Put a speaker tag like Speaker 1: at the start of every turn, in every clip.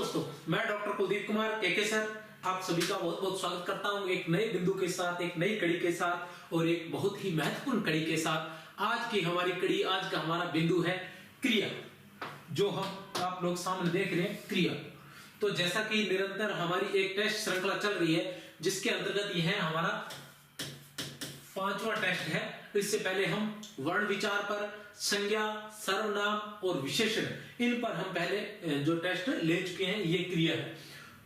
Speaker 1: दोस्तों, मैं doctor Kuldeep Kumar KK sir आप सभी का बहुत बहुत स्वागत करता हूं एक नए बिंदु के साथ, एक नई कड़ी के साथ और एक बहुत ही महत्वपूर्ण कड़ी के साथ। आज की हमारी कड़ी, आज का हमारा बिंदु है क्रिया, जो हम आप लोग सामने देख रहे हैं क्रिया। तो जैसा कि निरंतर हमारी एक टेस्ट श्रृंखला चल रही है, जिसके अंतर्गत यह है हमारा 5वां टेस्ट है। इससे पहले हम वर्ण विचार पर, संज्ञा, सर्वनाम और विशेषण, इन पर हम पहले जो टेस्ट ले चुके हैं, ये क्रिया है।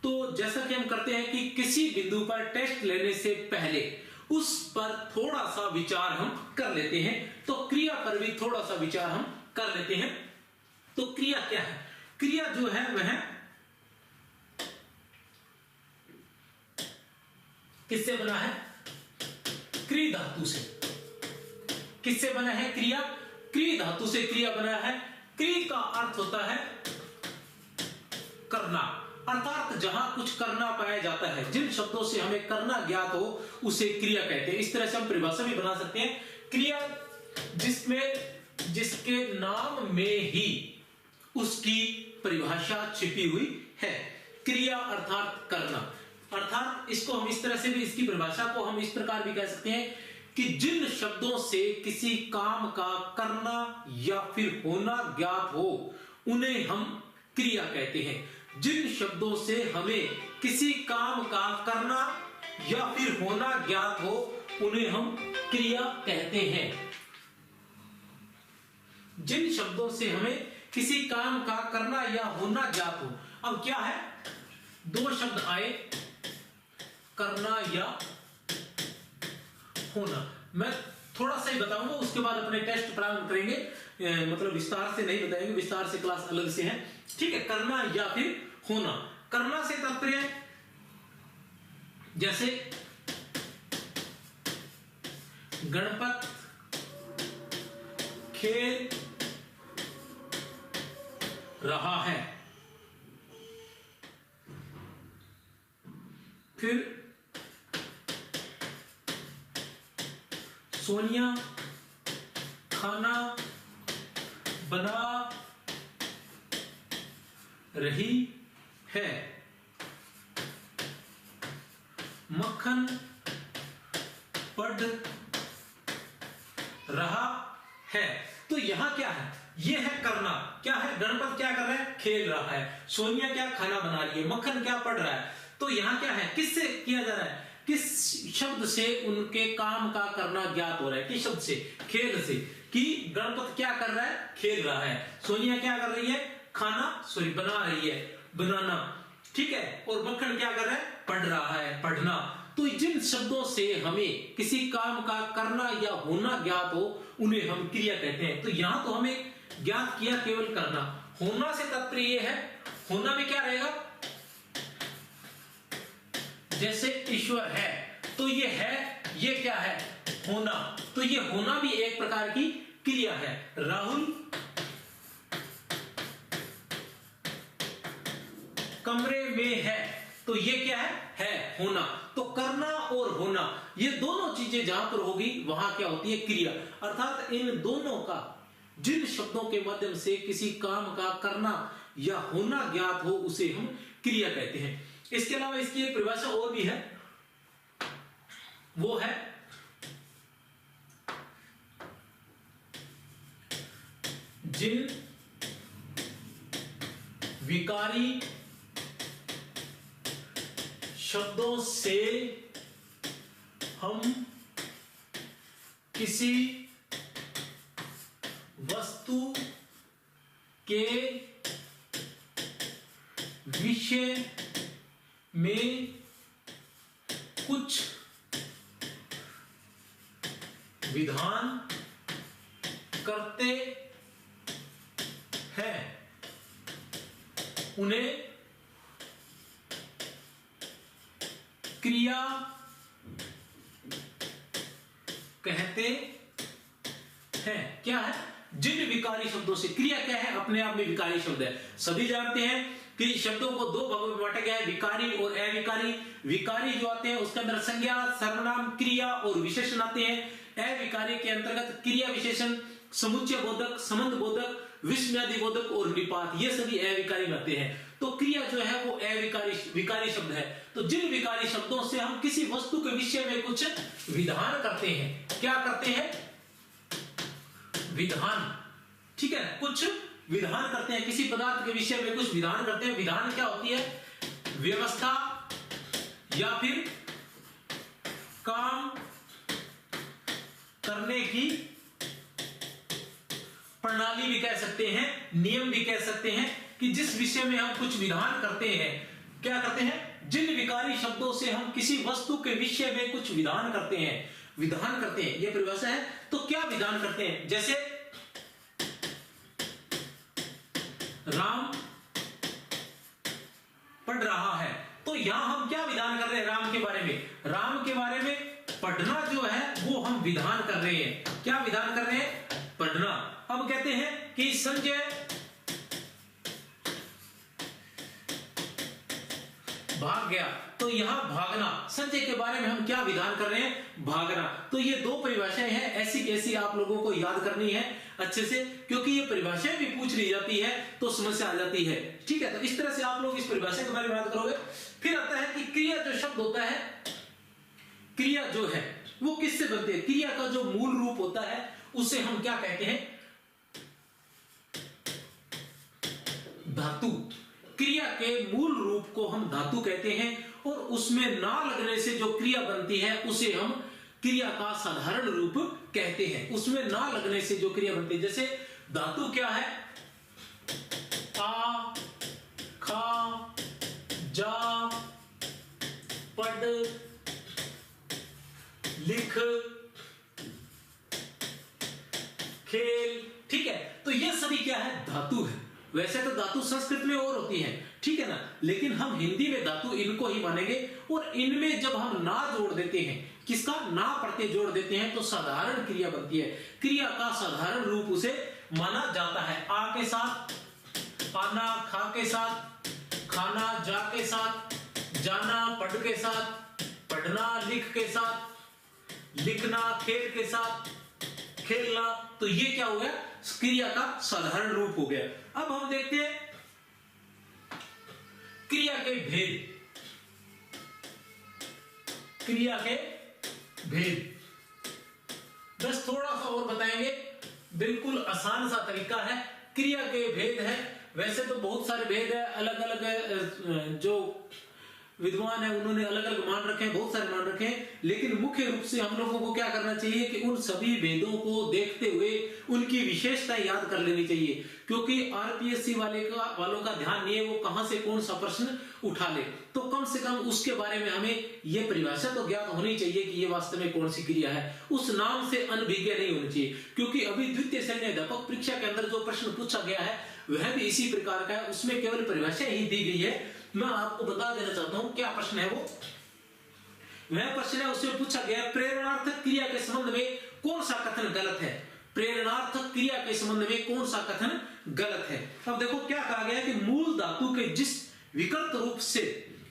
Speaker 1: तो जैसा कि हम करते हैं कि किसी बिंदु पर टेस्ट लेने से पहले उस पर थोड़ा सा विचार हम कर लेते हैं, तो क्रिया पर भी थोड़ा सा विचार हम कर लेते हैं। तो क्रिया क्या है? क्रिया जो है वह किससे बना है? क्री धातु से। किससे बना है क्रिया? क्री धातु से क्रिया बना है। क्री का अर्थ होता है करना, अर्थात जहां कुछ करना पाया जाता है, जिन शब्दों से हमें करना ज्ञात हो उसे क्रिया कहते हैं। इस तरह से हम परिभाषा भी बना सकते हैं। क्रिया जिसके नाम में ही उसकी परिभाषा छिपी हुई है। क्रिया अर्थात करना, अर्थात इसको हम इस तरह से भी, इसकी परिभाषा को हम इस प्रकार भी कह सकते हैं कि जिन शब्दों से किसी काम का करना या फिर होना ज्ञात हो उन्हें हम क्रिया कहते हैं। जिन शब्दों से हमें किसी काम का करना या फिर होना ज्ञात हो उन्हें हम क्रिया कहते हैं। जिन शब्दों से हमें किसी काम का करना या होना ज्ञात हो। अब क्या है, दो शब्द आए, करना या होना। मैं थोड़ा सा ही बताऊंगा, उसके बाद अपने टेस्ट प्रारंभ करेंगे। मतलब विस्तार से नहीं बताएंगे, विस्तार से क्लास अलग से है, ठीक है। करना या फिर होना। करना से तात्पर्य जैसे गणपत खेल रहा है, फिर सोनिया खाना बना रही है, मक्खन पढ़ रहा है। तो यहां क्या है? यह है करना। क्या है? गणपत क्या कर रहा है? खेल रहा है। सोनिया क्या खाना बना रही है, मक्खन क्या पढ़ रहा है। तो यहां क्या है? किससे किया जा रहा है? किस शब्द से उनके काम का करना ज्ञात हो रहा है? किस शब्द से? खेल से। कि गणपत क्या कर रहा है? खेल रहा है। सोनिया क्या कर रही है? बना रही है, बनाना, ठीक है। और मक्खन क्या कर रहा है? पढ़ रहा है, पढ़ना। तो जिन शब्दों से हमें किसी काम का करना या होना ज्ञात हो उन्हें हम क्रिया कहते हैं। तो यहां तो हमें ज्ञात किया केवल करना। होना से तात्पर्य यह है, होना में क्या रहेगा? जैसे ईश्वर है, तो ये है, ये क्या है? होना। तो ये होना भी एक प्रकार की क्रिया है। राहुल कमरे में है, तो ये क्या है होना। तो करना और होना, ये दोनों चीजें जहां पर होगी वहां क्या होती है? क्रिया। अर्थात इन दोनों का, जिन शब्दों के माध्यम से किसी काम का करना या होना ज्ञात हो उसे हम क्रिया कहते हैं। इसके अलावा इसकी एक परिभाषा और भी है, वो है जिन विकारी शब्दों से हम किसी वस्तु के विषय में कुछ विधान करते हैं उन्हें क्रिया कहते हैं। क्या है? जिन विकारी शब्दों से। क्रिया क्या है? अपने आप में विकारी शब्द है। सभी जानते हैं कि शब्दों को दो भागों में बांटा गया है, विकारी और अविकारी। विकारी जो आते हैं उसके अंदर संज्ञा, सर्वनाम, क्रिया और विशेषण आते हैं। अविकारी के अंतर्गत क्रिया विशेषण, समुच्चय बोधक, संबंध बोधक, विस्मयादि बोधक और निपात, ये सभी अविकारी में आते हैं। तो तो क्रिया जो है वो विकारी शब्द है। तो जिन विकारी शब्दों से हम किसी वस्तु के विषय में कुछ विधान करते हैं, क्या करते हैं? विधान, ठीक है, कुछ विधान करते हैं, किसी पदार्थ के विषय में कुछ विधान करते हैं। विधान क्या होती है? व्यवस्था या फिर काम करने की प्रणाली भी कह सकते हैं, नियम भी कह सकते हैं, कि जिस विषय में हम कुछ विधान करते हैं। क्या करते हैं? जिन विकारी शब्दों से हम किसी वस्तु के विषय में कुछ विधान करते हैं, विधान करते हैं, यह परिभाषा है। तो क्या विधान करते हैं? जैसे राम पढ़ रहा है, तो यहां हम क्या विधान कर रहे हैं? राम के बारे में, राम के बारे में पढ़ना जो है वो हम विधान कर रहे हैं। क्या विधान कर रहे हैं? पढ़ना। अब कहते हैं कि संजय भाग गया, तो यहां भागना, संजय के बारे में हम क्या विधान कर रहे हैं? भागना। तो ये दो परिभाषाएं हैं, ऐसी कैसी आप लोगों को याद करनी है अच्छे से, क्योंकि ये परिभाषाएं भी पूछ ली जाती है तो समस्या आ जाती है। ठीक है, तो इस तरह से आप लोग इस परिभाषा के बारे में याद करोगे। फिर आता है कि क्रिया जो शब्द होता है, क्रिया जो है वो किससे बनती है? क्रिया का जो मूल रूप होता है उसे हम क्या कहते हैं? धातु। क्रिया के मूल रूप को हम धातु कहते हैं, और उसमें ना लगने से जो क्रिया बनती है उसे हम क्रिया का साधारण रूप कहते हैं। उसमें ना लगने से जो क्रिया बनती है, जैसे धातु क्या है? आ, खा, जा, पढ़, लिख, खेल। ठीक है, तो ये सभी क्या है? धातु है। वैसे तो धातु संस्कृत में और होती है, ठीक है ना, लेकिन हम हिंदी में धातु इनको ही मानेंगे। और इनमें जब हम ना जोड़ देते हैं, किसका? ना प्रत्यय जोड़ देते हैं, तो साधारण क्रिया बनती है। क्रिया का साधारण रूप उसे माना जाता है। आ के साथ आना, खा के साथ खाना, जा के साथ जाना, पढ़ के साथ पढ़ना, लिख के साथ लिखना, खेल के साथ खेलना। तो ये क्या हो गया? क्रिया का साधारण रूप हो गया। अब हम देखते हैं क्रिया के भेद। क्रिया के भेद बस थोड़ा सा और बताएंगे, बिल्कुल आसान सा तरीका है। क्रिया के भेद है, वैसे तो बहुत सारे भेद है, अलग अलग जो विद्वान है उन्होंने अलग अलग मान रखे हैं, बहुत सारे मान रखे हैं, लेकिन मुख्य रूप से हम लोगों को क्या करना चाहिए कि उन सभी भेदों को देखते हुए उनकी विशेषता याद कर लेनी चाहिए, क्योंकि आरपीएससी वालों का ध्यान नहीं है वो कहां से कौन सा प्रश्न उठा ले। तो कम से कम उसके बारे में हमें ये परिभाषा तो ज्ञात होनी चाहिए कि ये वास्तव में कौन सी क्रिया है। उस नाम से अनभिज्ञ नहीं होनी चाहिए, क्योंकि अभी द्वितीय सैन्य अध्यापक परीक्षा के अंदर जो प्रश्न पूछा गया है वह भी इसी प्रकार का है, उसमें केवल परिभाषा ही दी गई है। मैं आपको बता देना चाहता हूं क्या प्रश्न है वो। वह प्रश्न है, उसमें पूछा गया प्रेरणार्थक क्रिया के संबंध में कौन सा कथन गलत है। प्रेरणार्थक क्रिया के संबंध में कौन सा कथन गलत है। अब देखो क्या कहा गया कि मूल धातु के जिस विकृत रूप से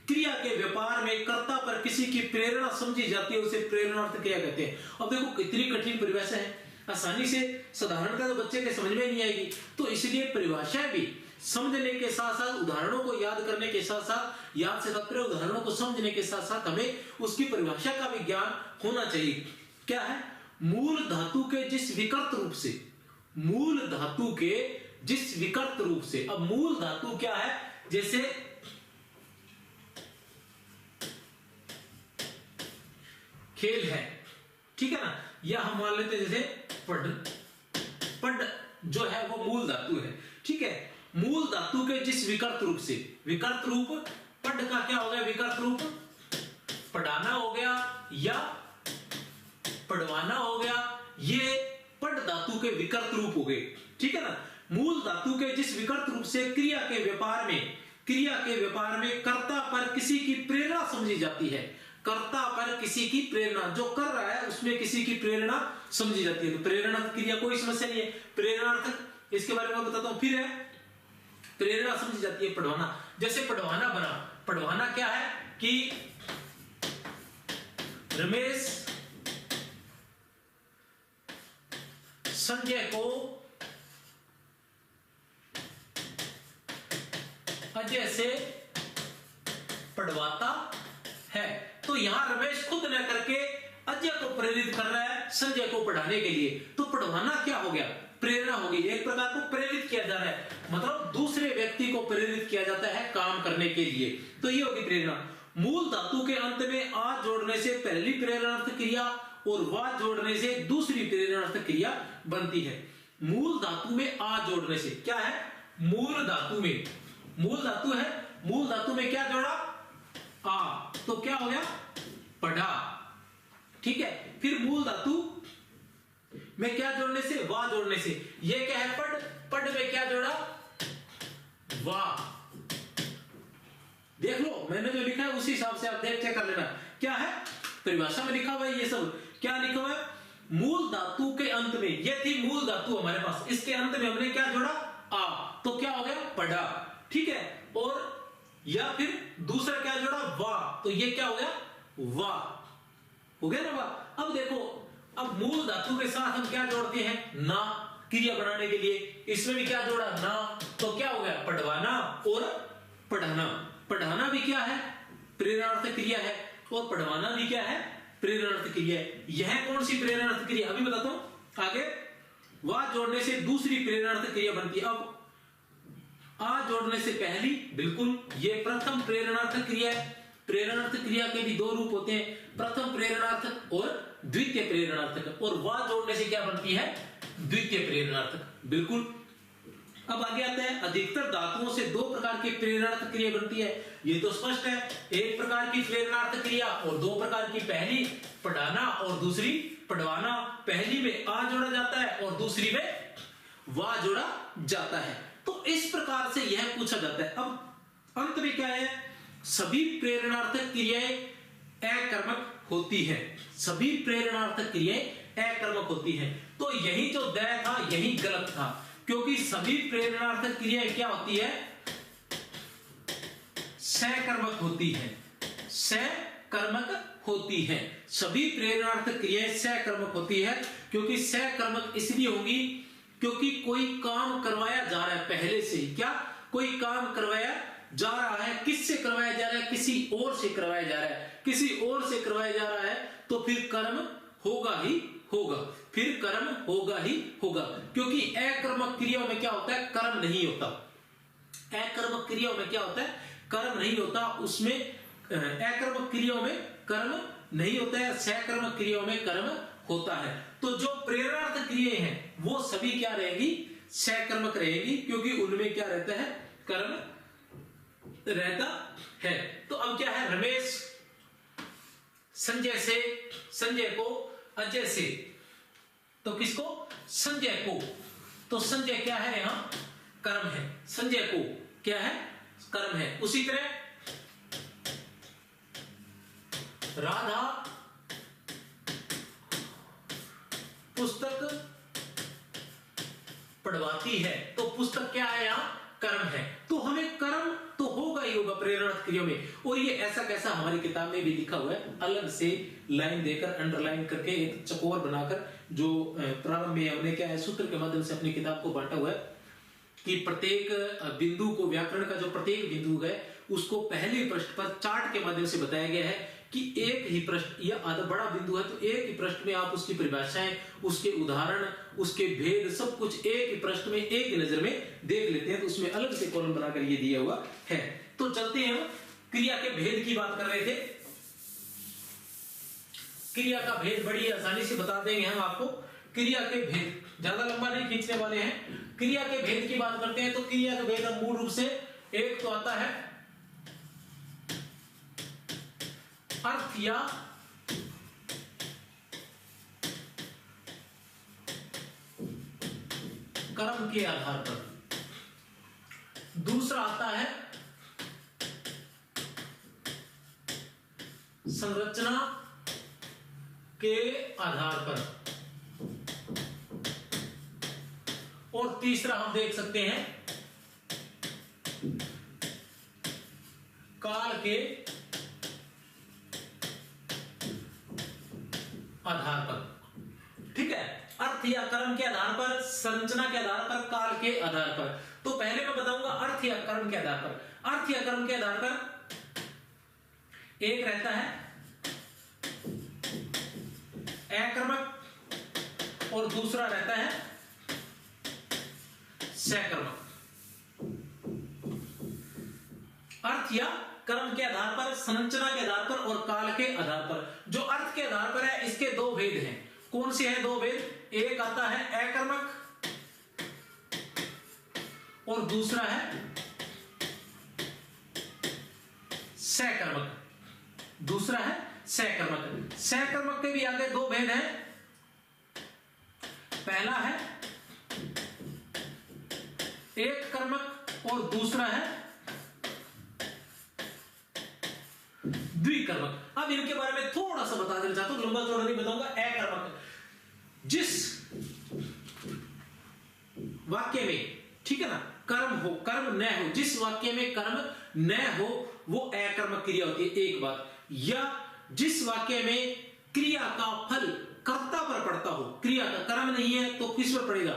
Speaker 1: क्रिया के व्यापार में कर्ता पर किसी की प्रेरणा समझी जाती है उसे प्रेरणार्थ क्रिया कहते हैं। अब देखो कितनी कठिन परिभाषा है, आसानी से साधारणतः तो बच्चे के समझ में नहीं आएगी, तो इसलिए परिभाषाएं भी समझने के साथ साथ उदाहरणों को याद करने के साथ साथ याद से तात्पर्य उदाहरणों को समझने के साथ साथ हमें उसकी परिभाषा का भी ज्ञान होना चाहिए। क्या है? मूल धातु के जिस विकृत रूप से, मूल धातु के जिस विकृत रूप से। अब मूल धातु क्या है? जैसे खेल है, ठीक है ना, या हम मान लेते जैसे पढ़, पढ़ जो है वो मूल धातु है, ठीक है। मूल धातु के जिस विकृत रूप से, विकृत रूप पढ़ का क्या हो गया? विकृत रूप पढ़ाना हो गया या पढ़वाना हो गया, ये पढ़ धातु के विकृत रूप हो गए, ठीक है ना। मूल धातु के जिस विकृत रूप से क्रिया के व्यापार में कर्ता पर किसी की प्रेरणा समझी जाती है, कर्ता पर किसी की प्रेरणा, जो कर रहा है उसमें किसी की प्रेरणा समझी जाती है। तो प्रेरणा क्रिया कोई समस्या नहीं है। प्रेरणार्थक इसके बारे में मैं बताता हूं। फिर है प्रेरणा समझी जाती है पढ़वाना, जैसे पढ़वाना बना। पढ़वाना क्या है कि रमेश संजय को अजय से पढ़वाता है। तो यहां रमेश खुद न करके अजय को प्रेरित कर रहा है संजय को पढ़ाने के लिए। तो पढ़वाना क्या हो गया? प्रेरणा होगी, एक प्रकार को प्रेरित किया जा रहा है, मतलब दूसरे व्यक्ति को प्रेरित किया जाता है काम करने के लिए। तो ये होगी प्रेरणा। मूल धातु के अंत में आ जोड़ने से पहली प्रेरणार्थ क्रिया और वा जोड़ने से दूसरी प्रेरणार्थ क्रिया बनती है। मूल धातु में आ जोड़ने से क्या है? मूल धातु में, मूल धातु है, मूल धातु में क्या जोड़ा? आ, तो क्या हो गया? पढ़ा। ठीक है, फिर मूल धातु में क्या जोड़ने से? वा जोड़ने से। ये क्या है? पढ़। पढ़ में क्या जोड़ा? वा। देख लो, मैंने जो लिखा है उसी हिसाब से आप देख चेक कर लेना। क्या है? परिभाषा में लिखा हुआ है ये सब। क्या लिखा हुआ है? मूल धातु के अंत में, ये थी मूल धातु हमारे पास, इसके अंत में हमने क्या जोड़ा? आ, तो क्या हो गया? पढ़ा। ठीक है, और या फिर दूसरा क्या जोड़ा? वा, तो ये क्या हो गया? वा हो गया ना वा। अब देखो, अब मूल धातु के साथ हम क्या जोड़ते हैं? ना, क्रिया बनाने के लिए। इसमें भी क्या जोड़ा? ना, तो क्या हो गया? पढ़वाना और पढ़ाना। पढ़ाना भी क्या है? प्रेरणार्थ क्रिया है, और पढ़वाना भी क्या है? प्रेरणार्थ क्रिया है। यह कौन सी प्रेरणार्थ क्रिया? अभी बताता हूं आगे। वा जोड़ने से दूसरी प्रेरणार्थ क्रिया बनती है। अब आ जोड़ने से पहली, बिल्कुल ये प्रथम प्रेरणार्थ क्रिया है। प्रेरणार्थ क्रिया के भी दो रूप होते हैं, प्रथम प्रेरणार्थक और द्वितीय प्रेरणार्थक। और वा जोड़ने से क्या बनती है? द्वितीय प्रेरणार्थक। बिल्कुल। अब आगे आता है, अधिकतर धातुओं से दो प्रकार की प्रेरणार्थ क्रिया बनती है। ये तो स्पष्ट है, एक प्रकार की प्रेरणार्थ क्रिया और दो प्रकार की। पहली पढ़ाना और दूसरी पढ़वाना। पहली में आ जोड़ा जाता है और दूसरी में वा जोड़ा जाता है। तो इस प्रकार से यह पूछा जाता है। अब अंत में क्या है? सभी प्रेरणार्थक क्रियाएं अकर्मक होती है। सभी प्रेरणार्थक क्रियाएं अकर्मक होती है। तो यही जो द था यही गलत था, क्योंकि सभी प्रेरणार्थक क्रियाएं क्या होती है? सकर्मक होती है। सकर्मक होती है। सभी प्रेरणार्थक क्रियाएं सकर्मक होती है। क्योंकि सकर्मक इसलिए होगी क्योंकि कोई काम करवाया जा रहा है पहले से ही। क्या? कोई काम करवाया जा रहा है। किससे करवाया जा रहा है? किसी और से करवाया जा रहा है। किसी और से करवाया जा रहा है तो फिर कर्म होगा ही होगा, फिर कर्म होगा ही होगा। क्योंकि अकर्मक क्रियाओं में क्या होता है? कर्म नहीं होता। अकर्मक क्रियाओं में क्या होता है? कर्म नहीं होता। उसमें अकर्मक क्रियाओं में कर्म नहीं होता है, सकर्मक क्रियाओं में कर्म होता है। तो जो प्रेरणार्थ क्रियाएं हैं वो सभी क्या रहेगी? सकर्मक रहेगी, क्योंकि उनमें क्या रहता है? कर्म रहता है। तो अब क्या है? रमेश संजय से, संजय को अजय से, तो किसको? संजय को। तो संजय क्या है? यहां कर्म है। संजय को क्या है? कर्म है। उसी तरह राधा पुस्तक पढ़वाती है, तो पुस्तक क्या है? यहां कर्म है। तो हमें कर्म तो होगा ही होगा प्रेरणार्थ क्रिया में। और ये ऐसा कैसा हमारी किताब में भी लिखा हुआ है, अलग से लाइन देकर, अंडरलाइन करके, एक चकोर बनाकर, जो प्रारंभ में हमने क्या है सूत्र के माध्यम से अपनी किताब को बांटा हुआ है कि प्रत्येक बिंदु को, व्याकरण का जो प्रत्येक बिंदु है उसको पहले पृष्ठ पर चार्ट के माध्यम से बताया गया है कि एक ही पृष्ठ या बड़ा बिंदु है तो एक ही पृष्ठ में आप उसकी परिभाषाएं, उसके उदाहरण, उसके भेद, सब कुछ एक ही पृष्ठ में, एक ही नजर में देख लेते हैं। तो उसमें अलग से कॉलम बनाकर ये दिया हुआ है। तो चलते हैं, हम क्रिया के भेद की बात कर रहे थे। क्रिया का भेद बड़ी आसानी से बता देंगे हम आपको। क्रिया के भेद ज्यादा लंबा नहीं खींचने वाले हैं। क्रिया के भेद की बात करते हैं तो क्रिया के भेद मूल रूप से एक तो आता है अर्थ या कर्म के आधार पर, दूसरा आता है संरचना के आधार पर, और तीसरा हम देख सकते हैं काल के आधार पर। ठीक है, अर्थ या कर्म के आधार पर, संरचना के आधार पर, काल के आधार पर। तो पहले मैं बताऊंगा अर्थ या कर्म के आधार पर। अर्थ या कर्म के आधार पर एक रहता है अकर्मक और दूसरा रहता है सकर्मक। अर्थ या कर्म के आधार पर, संरचना के आधार पर और काल के आधार पर। जो अर्थ के आधार पर है इसके दो भेद हैं। कौन से हैं दो भेद? एक आता है अकर्मक और दूसरा है सकर्मक। दूसरा है सकर्मक। सकर्मक के भी आगे दो भेद हैं। पहला है एक कर्मक और दूसरा है द्विकर्मक। अब इनके बारे में थोड़ा सा बता देना चाहता हूं, लंबा चौड़ा नहीं बताऊंगा। अकर्मक, जिस वाक्य में, ठीक है ना, कर्म हो, कर्म न हो, जिस वाक्य में कर्म न हो वो अकर्मक क्रिया होती है, एक बात। या जिस वाक्य में क्रिया का फल कर्ता पर पड़ता हो, क्रिया का कर्म नहीं है तो किस पर पड़ेगा?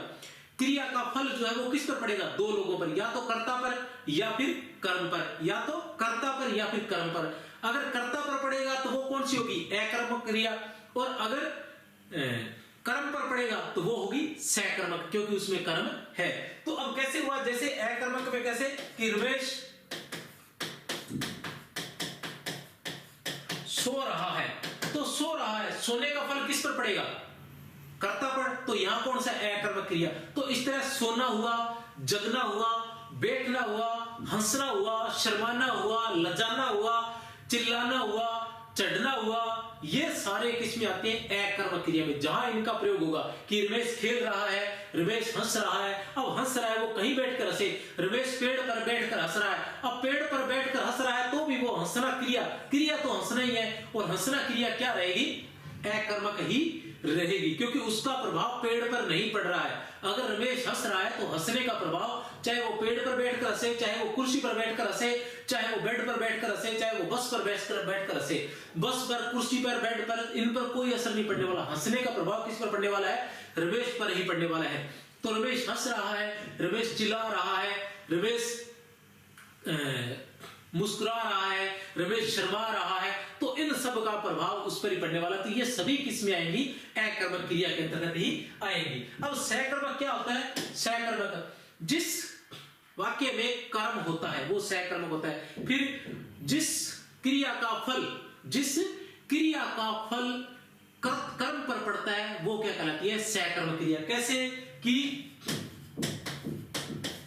Speaker 1: क्रिया का फल जो है वो किस पर पड़ेगा? दो लोगों पर, या तो कर्ता पर या फिर कर्म पर, या तो कर्ता पर या फिर कर्म पर। अगर कर्ता पर पड़ेगा तो वो कौन सी होगी? अकर्मक क्रिया। और अगर कर्म पर पड़ेगा तो वो होगी सकर्मक, क्योंकि उसमें कर्म है। तो अब कैसे हुआ? जैसे अकर्मक में कैसे कि रमेश सो रहा है, तो सो रहा है, सोने का फल किस पर पड़ेगा? कर्ता पर। तो यहां कौन सा? अकर्मक क्रिया। तो इस तरह सोना हुआ, जगना हुआ, बैठना हुआ, हंसना हुआ, शर्माना हुआ, लजाना हुआ, चिल्लाना हुआ, चढ़ना हुआ, ये सारे किस में आते हैं? अकर्मक क्रिया में। जहां इनका प्रयोग होगा कि रमेश खेल रहा है, रमेश हंस रहा है। अब हंस रहा है वो कहीं बैठकर हंसे, रमेश पेड़ पर बैठकर हंस रहा है। अब पेड़ पर बैठकर हंस रहा है तो भी वो हंसना क्रिया, क्रिया तो हंसना ही है। और हंसना क्रिया क्या रहेगी? अकर्मक ही रहेगी, क्योंकि उसका प्रभाव पेड़ पर नहीं पड़ रहा है। अगर रमेश हंस रहा है तो हंसने का प्रभाव, चाहे वो पेड़ पर बैठकर हंसे, चाहे वो कुर्सी पर बैठकर हंसे, चाहे वो बेड पर बैठकर हंसे, चाहे वो बस पर बैठकर हंसे, बस पर, कुर्सी पर, बेड पर, इन पर कोई असर नहीं पड़ने वाला। हंसने का प्रभाव किस पर पड़ने वाला है? रमेश पर ही पड़ने वाला है। तो रमेश हंस रहा है, रमेश चिल्ला रहा है, रमेश मुस्कुरा रहा है, रमेश शर्मा रहा है, तो इन सब का प्रभाव उस पर ही पड़ने वाला। तो ये सभी किस में आएंगी? अकर्मक क्रिया के अंतर्गत ही आएंगी। अब सकर्मक क्या होता है? सकर्मक जिस वाक्य में कर्म होता है वो सकर्मक होता है। फिर जिस क्रिया का फल, जिस क्रिया का फल कर्म पर पड़ता है वो क्या कहलाती है? सकर्मक क्रिया। कैसे कि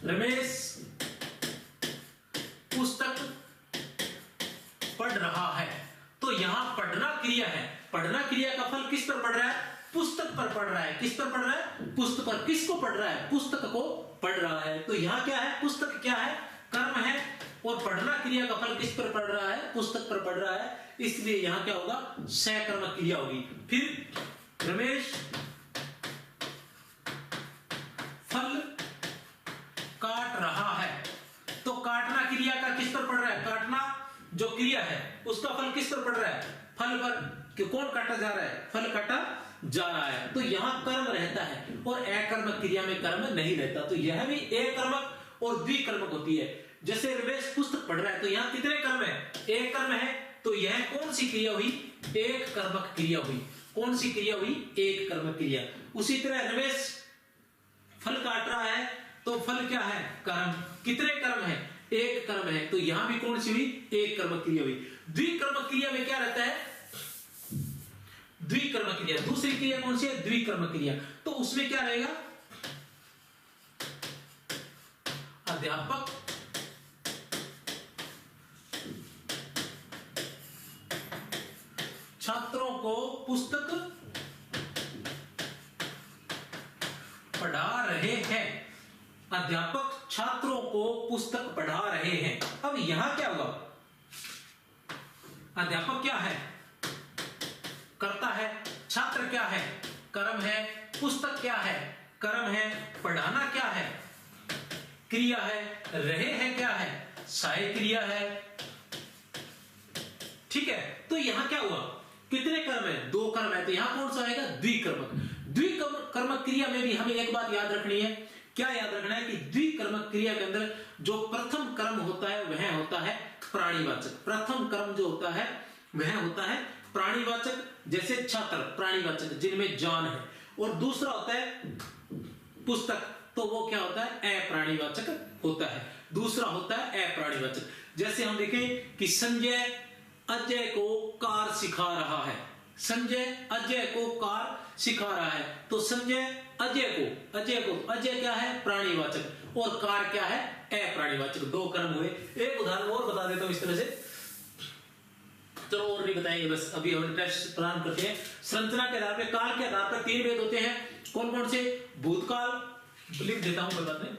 Speaker 1: रमेश पुस्तक पढ़ रहा है, तो यहां पढ़ना क्रिया है। पढ़ना क्रिया का फल किस पर पड़ रहा है? पुस्तक पर पड़ रहा है। किस पर पड़ रहा है? पुस्तक पर। किसको पढ़ रहा है? पुस्तक को पढ़ रहा है। तो यहां क्या है? पुस्तक क्या है? कर्म है। और पढ़ना क्रिया का फल किस पर पड़ रहा है? पुस्तक पर पड़ रहा है, इसलिए यहां क्या होगा? सकर्मक क्रिया होगी। फिर रमेश फल काट रहा है, तो काटना क्रिया का किस पर पड़ रहा है? काटना जो क्रिया है उसका फल किस पर पड़ रहा है? फल पर। कि कौन काटा जा रहा है? फल काटा जा रहा है। तो यहां कर्म रहता है और अकर्मक क्रिया में कर्म नहीं रहता। तो यह भी अकर्मक और द्विकर्मक होती है। जैसे रमेश पुस्तक पढ़ रहा है तो यहां कितने कर्म है? एक कर्म है। तो यह कौन सी क्रिया हुई? एक कर्मक क्रिया हुई। कौन सी क्रिया हुई? एक कर्मक क्रिया। उसी तरह रमेश फल काट रहा है तो फल क्या है? कर्म। कितने कर्म है? एक कर्म है। तो यहां भी कौन सी हुई? एक कर्मक क्रिया हुई। द्विकर्मक क्रिया में क्या रहता है? द्विकर्मक क्रिया। दूसरी क्रिया कौन सी है? द्विकर्मक क्रिया। तो उसमें क्या रहेगा? अध्यापक छात्रों को पुस्तक पढ़ा रहे हैं। अध्यापक छात्रों को पुस्तक पढ़ा रहे हैं। अब यहां क्या होगा? अध्यापक क्या है? कर्ता है। छात्र क्या है? कर्म है। पुस्तक क्या है? कर्म है। पढ़ाना क्या है? क्रिया है। रहे हैं क्या है? सहायक क्रिया है। ठीक है। तो यहां क्या हुआ? कितने कर्म है? दो कर्म है। तो यहां कौन सा आएगा? द्विकर्मक। द्विकर्मक क्रिया में भी हमें एक बात याद रखनी है क्या याद रखना है कि द्विकर्मक क्रिया के अंदर जो प्रथम कर्म होता है वह होता है प्राणीवाचक। प्रथम कर्म जो होता है वह होता है प्राणीवाचक, जैसे छात्र प्राणीवाचक जिनमें जान है, और दूसरा होता है पुस्तक, तो वो क्या होता है अप्राणीवाचक होता है। दूसरा होता है अप्राणीवाचक। जैसे हम देखें कि संजय अजय को कार सिखा रहा है, संजय अजय को कार सिखा रहा है, तो संजय अजय क्या है प्राणीवाचक, और कार क्या है अप्राणीवाचक। दो कर्म हुए। एक उदाहरण और बता देता हूं इस तरह से, चलो और नहीं बताएंगे, बस अभी हम टेस्ट प्रारंभ करते हैं। संरचना के आधार पर, काल के आधार पर 3 भेद होते हैं। कौन कौन से? भूतकाल, लिख देता हूं बता दें,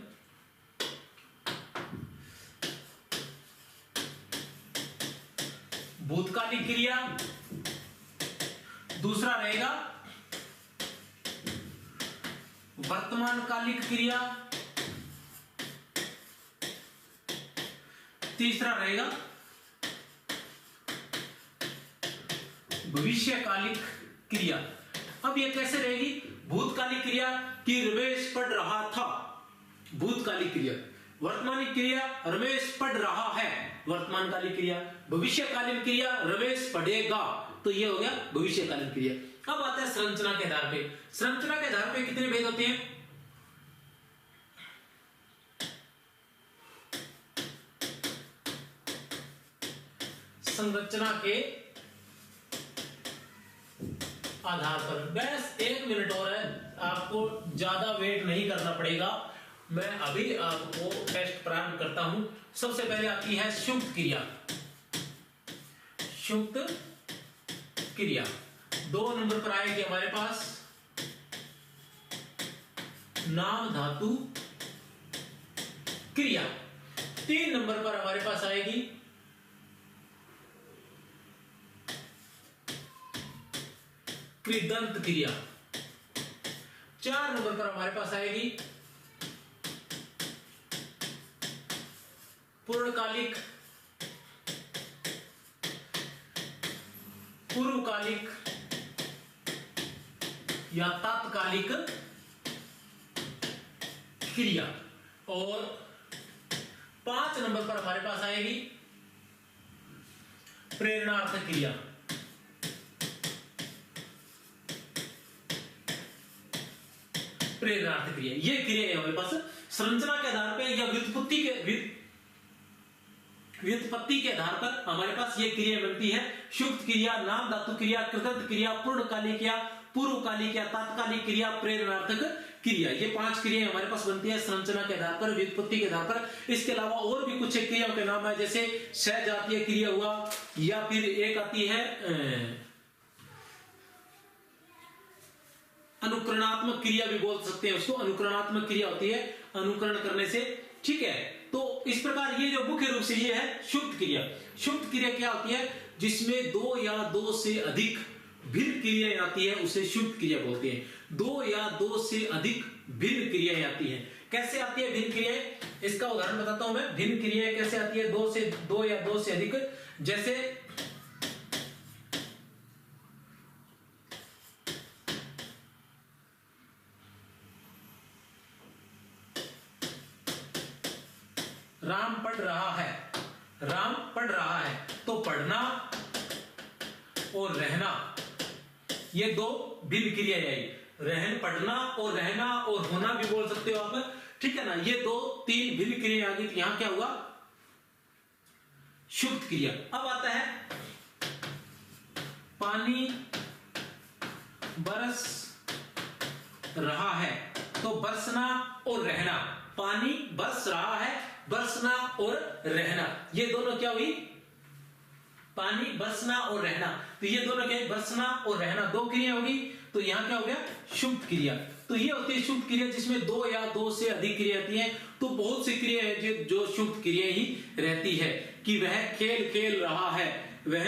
Speaker 1: भूतकालिक क्रिया, दूसरा रहेगा वर्तमानकालिक क्रिया, तीसरा रहेगा भविष्यकालिक क्रिया। अब ये कैसे रहेगी? भूतकालिक क्रिया कि रमेश पढ़ रहा था, भूतकालिक क्रिया। वर्तमानिक क्रिया रमेश पढ़ रहा है, वर्तमानकालिक क्रिया। भविष्यकालीन क्रिया रमेश पढ़ेगा, तो ये हो गया भविष्यकालीन क्रिया। अब आता है संरचना के आधार पे। संरचना के आधार पे कितने भेद होते हैं? संरचना के आधार पर बस 1 मिनट और है, आपको ज्यादा वेट नहीं करना पड़ेगा। मैं अभी आपको टेस्ट प्रारंभ करता हूं। सबसे पहले आती है संयुक्त क्रिया। संयुक्त क्रिया 2 नंबर पर आएगी हमारे पास नाम धातु क्रिया। 3 नंबर पर हमारे पास आएगी कृदंत क्रिया। 4 नंबर पर हमारे पास आएगी पूर्णकालिक, पूर्वकालिक या तात्कालिक क्रिया। और 5 नंबर पर हमारे पास आएगी प्रेरणार्थ क्रिया। प्रेरणार्थ क्रिया, ये क्रिया है हमारे पास संरचना के आधार पर या व्युत्पत्ति के आधार पर हमारे पास ये क्रिया बनती है। संयुक्त क्रिया, नाम धातु क्रिया, कृदंत क्रिया, पूर्णकालिक या पूर्वकालिक या तात्कालिक क्रिया, प्रेरणार्थक क्रिया। ये 5 क्रियाएं हमारे पास बनती है संरचना के आधार पर, व्युत्पत्ति के आधार पर। इसके अलावा और भी कुछ क्रियाओं के नाम है, जैसे सहजातीय क्रिया हुआ, या फिर एक आती है अनुकरणात्मक क्रिया भी बोल सकते हैं उसको। अनुकरणात्मक क्रिया होती है अनुकरण करने से, ठीक है। तो इस प्रकार ये जो मुख्य रूप से ये है संयुक्त क्रिया। संयुक्त क्रिया क्या होती है? जिसमें 2 या 2 से अधिक भिन्न क्रियाएं आती है, उसे संयुक्त क्रिया बोलते हैं। 2 या 2 से अधिक भिन्न क्रियाएं आती हैं। कैसे आती है भिन्न क्रियाएं? इसका उदाहरण बताता हूं मैं। भिन्न क्रियाएं कैसे आती है? 2 या 2 से अधिक, जैसे राम पढ़ रहा है, राम पढ़ रहा है, तो पढ़ना और रहना ये 2 भिन्न क्रियाएं आई। रहन, पढ़ना और रहना और होना भी बोल सकते हो आप, ठीक है ना। ये 2-3 भिन्न क्रियाएं आ गई, तो यहां क्या हुआ? संयुक्त क्रिया। अब आता है पानी बरस रहा है, तो बरसना और रहना। पानी बरस रहा है, बरसना और रहना, ये दोनों क्या हुई? पानी बरसना और रहना, तो ये दोनों क्या है? बरसना और रहना 2 क्रिया होगी, तो यहां क्या हो गया? संयुक्त क्रिया। तो ये होती है संयुक्त क्रिया जिसमें 2 या 2 से अधिक क्रिया आती है। तो बहुत सी क्रिया है जो संयुक्त क्रिया ही रहती है, कि वह खेल खेल रहा है, वह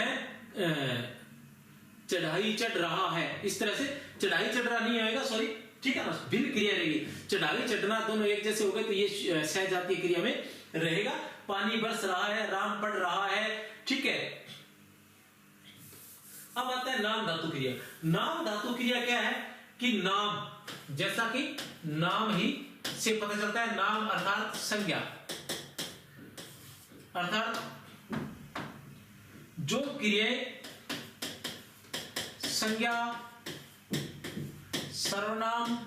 Speaker 1: चढ़ाई चढ़ रहा है। इस तरह से चढ़ाई चढ़ रहा नहीं आएगा, सॉरी, ठीक है ना, भिन्न क्रिया रहेगी। चढ़ाई चढ़ना दोनों एक जैसे हो गए, तो ये सहजातीय क्रिया में रहेगा। पानी बरस रहा है, राम पढ़ रहा है, ठीक है। अब आता है नाम धातु क्रिया। नाम धातु क्रिया क्या है? कि नाम, जैसा कि नाम ही से पता चलता है नाम अर्थात संज्ञा, अर्थात जो क्रियाएं संज्ञा, सर्वनाम,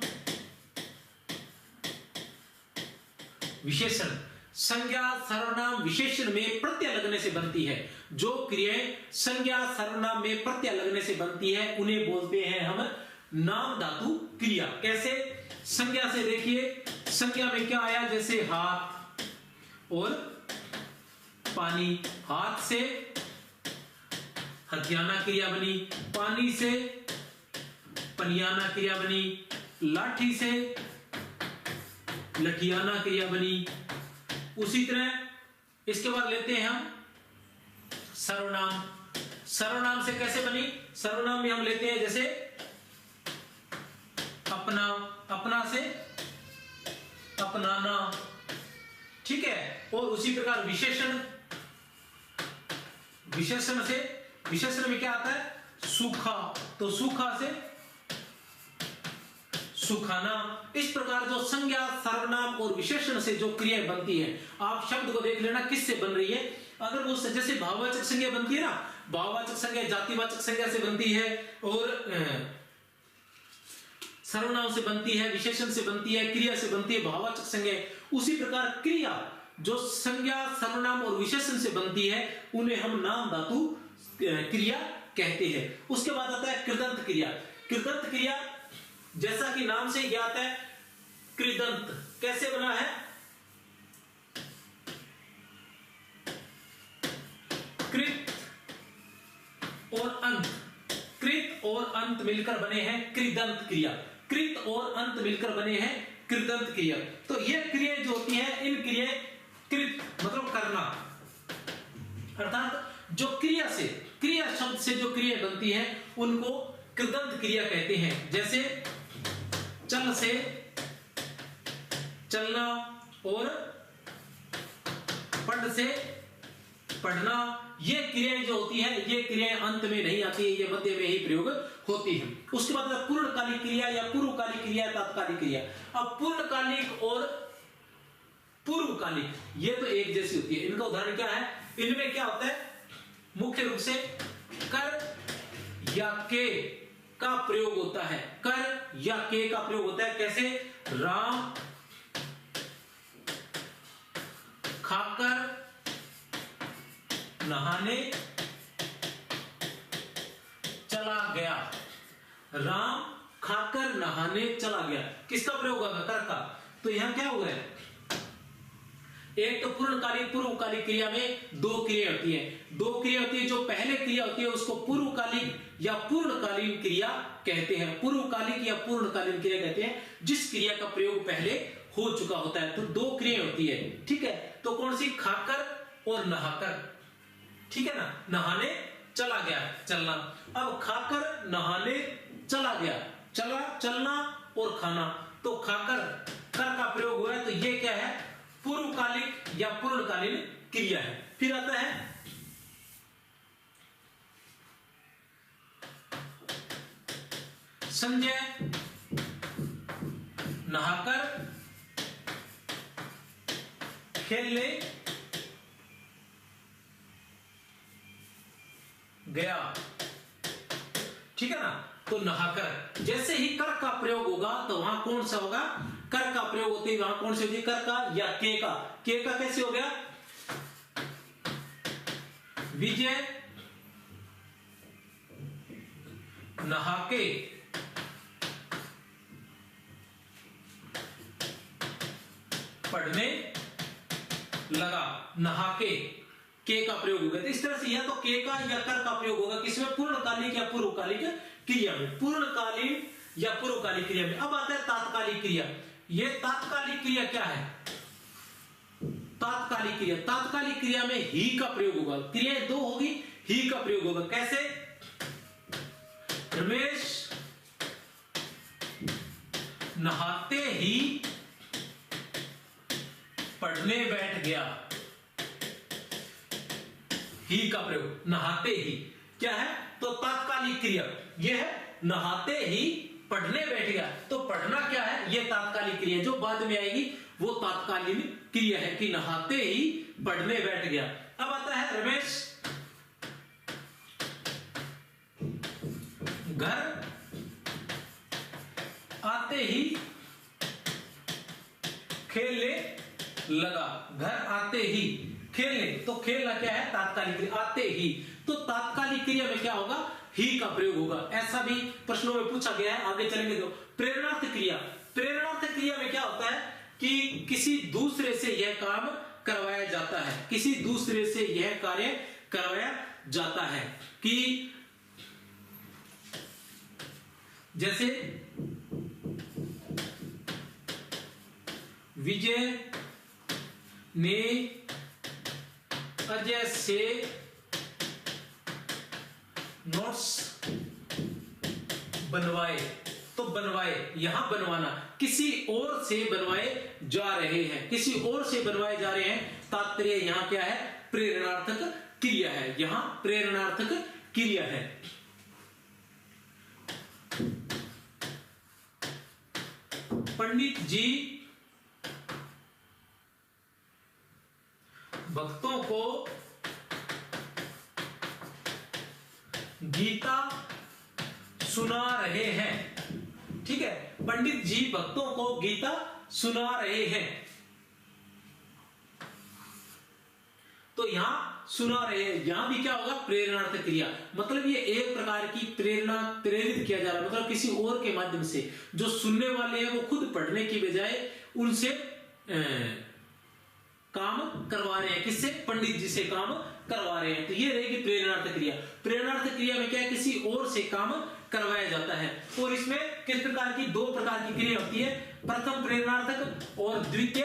Speaker 1: विशेषण, संज्ञा सर्वनाम विशेषण में प्रत्यय लगने से बनती है। जो क्रियाएं संज्ञा सर्वनाम में प्रत्यय लगने से बनती है उन्हें बोलते हैं हम नाम धातु क्रिया। कैसे? संज्ञा से देखिए, संज्ञा में क्या आया, जैसे हाथ और पानी, हाथ से हथियाना क्रिया बनी, पानी से पनियाना क्रिया बनी, लाठी से लठियाना क्रिया बनी। उसी तरह इसके बाद लेते हैं हम सर्वनाम। सर्वनाम से कैसे बनी? सर्वनाम में हम लेते हैं जैसे अपना, अपना से अपनाना, ठीक है। और उसी प्रकार विशेषण, विशेषण से, विशेषण में क्या आता है, सूखा, तो सूखा से सुखाना। इस प्रकार जो संज्ञा सर्वनाम और विशेषण से जो क्रियाएं बनती है, आप शब्द को देख लेना किससे बन रही है। अगर वो जैसे भाववाचक संज्ञा बनती है ना, भाववाचक संज्ञा जातिवाचक संज्ञा से बनती है, और सर्वनाम से बनती है, विशेषण से बनती है, क्रिया से बनती है भाववाचक संज्ञा। उसी प्रकार क्रिया जो संज्ञा सर्वनाम और विशेषण से बनती है उन्हें हम नाम धातु क्रिया कहते हैं। उसके बाद आता है कृदंत क्रिया। कृदंत क्रिया जैसा कि नाम से ज्ञात है, कृदंत कैसे बना है, कृत और अंत, कृत और अंत मिलकर बने हैं कृदंत क्रिया। कृत और अंत मिलकर बने हैं कृदंत क्रिया। तो ये क्रियाएं जो होती हैं, इन क्रियाएं, कृत मतलब करना, अर्थात जो क्रिया से, क्रिया शब्द से जो क्रिया बनती है उनको कृदंत क्रिया कहते हैं। जैसे चल से चलना और पढ़ से पढ़ना, ये क्रियाएं जो होती हैं, ये क्रियाएं अंत में नहीं आती है, ये मध्य में ही प्रयोग होती है। उसके बाद पूर्णकालिक क्रिया या पूर्वकालिक क्रिया, तात्कालिक क्रिया। अब पूर्णकालिक और पूर्वकालिक ये तो एक जैसी होती है। इनका उदाहरण क्या है? इनमें क्या होता है, मुख्य रूप से कर या के का प्रयोग होता है, कर या के का प्रयोग होता है। कैसे? राम खाकर नहाने चला गया। राम खाकर नहाने चला गया, किसका प्रयोग होगा? कर का। तो यहां क्या हुआ है, एक तो पूर्णकालिक पूर्वकालिक क्रिया में दो क्रिया होती है, दो क्रिया होती है। जो पहले क्रिया होती है उसको पूर्वकालिक या पूर्णकालीन क्रिया कहते हैं। पूर्वकालिक या पूर्णकालीन क्रिया कहते हैं जिस क्रिया का प्रयोग पहले हो चुका होता है। तो दो क्रिया होती है, ठीक है। तो कौन सी? खाकर और नहाकर, ठीक है ना। नहाने चला गया, चलना। अब खाकर नहाने चला गया, चला, चलना और खाना। तो खाकर कर का प्रयोग हुआ है, तो ये क्या है? पूर्वकालिक या पूर्णकालीन क्रिया है। फिर आता है संजय नहाकर खेलने गया, ठीक है ना। तो नहाकर, जैसे ही कर का प्रयोग होगा तो वहां कौन सा होगा? कर का प्रयोग होते ही वहां कौन सी होगी? कर का या के का। के का कैसे हो गया? विजय नहाके पढ़ने लगा। नहाके के का प्रयोग होगा। तो इस तरह से या तो के का या कर का प्रयोग होगा, किसमें? पूर्णकालिक या पूर्वकालिक क्रिया में, पूर्णकालीन या पूर्वकालिक क्रिया में। अब आता है तात्कालिक क्रिया। ये तात्कालिक क्रिया क्या है? तात्कालिक क्रिया, तात्कालिक क्रिया में ही का प्रयोग होगा। क्रियाएं दो होगी, ही का प्रयोग होगा। कैसे? रमेश नहाते ही पढ़ने बैठ गया। ही का प्रयोग, नहाते ही क्या है? तो तात्कालिक क्रिया यह है, नहाते ही पढ़ने बैठ गया, तो पढ़ना क्या है, ये तात्कालिक क्रिया जो बाद में आएगी वो तात्कालीन क्रिया है कि नहाते ही पढ़ने बैठ गया। अब आता है रमेश घर आते ही खेलने लगा। घर आते ही खेलने, तो खेलना क्या है, तात्कालिक क्रिया। आते ही, तो तात्कालिक क्रिया में क्या होगा, ही का प्रयोग होगा। ऐसा भी प्रश्नों में पूछा गया है, आगे चलेंगे। तो प्रेरणार्थ क्रिया, प्रेरणार्थ क्रिया में क्या होता है कि किसी दूसरे से यह काम करवाया जाता है, किसी दूसरे से यह कार्य करवाया जाता है। कि जैसे विजय ने अजय से नोट्स बनवाए, तो बनवाए, यहां बनवाना किसी और से बनवाए जा रहे हैं, किसी और से बनवाए जा रहे हैं। तात्पर्य यहां क्या है, प्रेरणार्थक क्रिया है, यहां प्रेरणार्थक क्रिया है। पंडित जी भक्तों को गीता सुना रहे हैं। ठीक है, पंडित जी भक्तों को गीता सुना रहे हैं, तो यहां सुना रहे हैं, यहां भी क्या होगा, प्रेरणार्थ क्रिया। मतलब ये एक प्रकार की प्रेरणा, प्रेरित किया जा रहा है, मतलब किसी और के माध्यम से। जो सुनने वाले हैं वो खुद पढ़ने की बजाय उनसे काम करवा रहे हैं, किससे, पंडित जी से काम करवा रहे हैं। तो ये रहेगी प्रेरणार्थ क्रिया। प्रेरणार्थ क्रिया में क्या है, किसी और से काम करवाया जाता है। और इसमें किस प्रकार की, दो प्रकार की क्रिया होती है, प्रथम प्रेरणार्थक और द्वितीय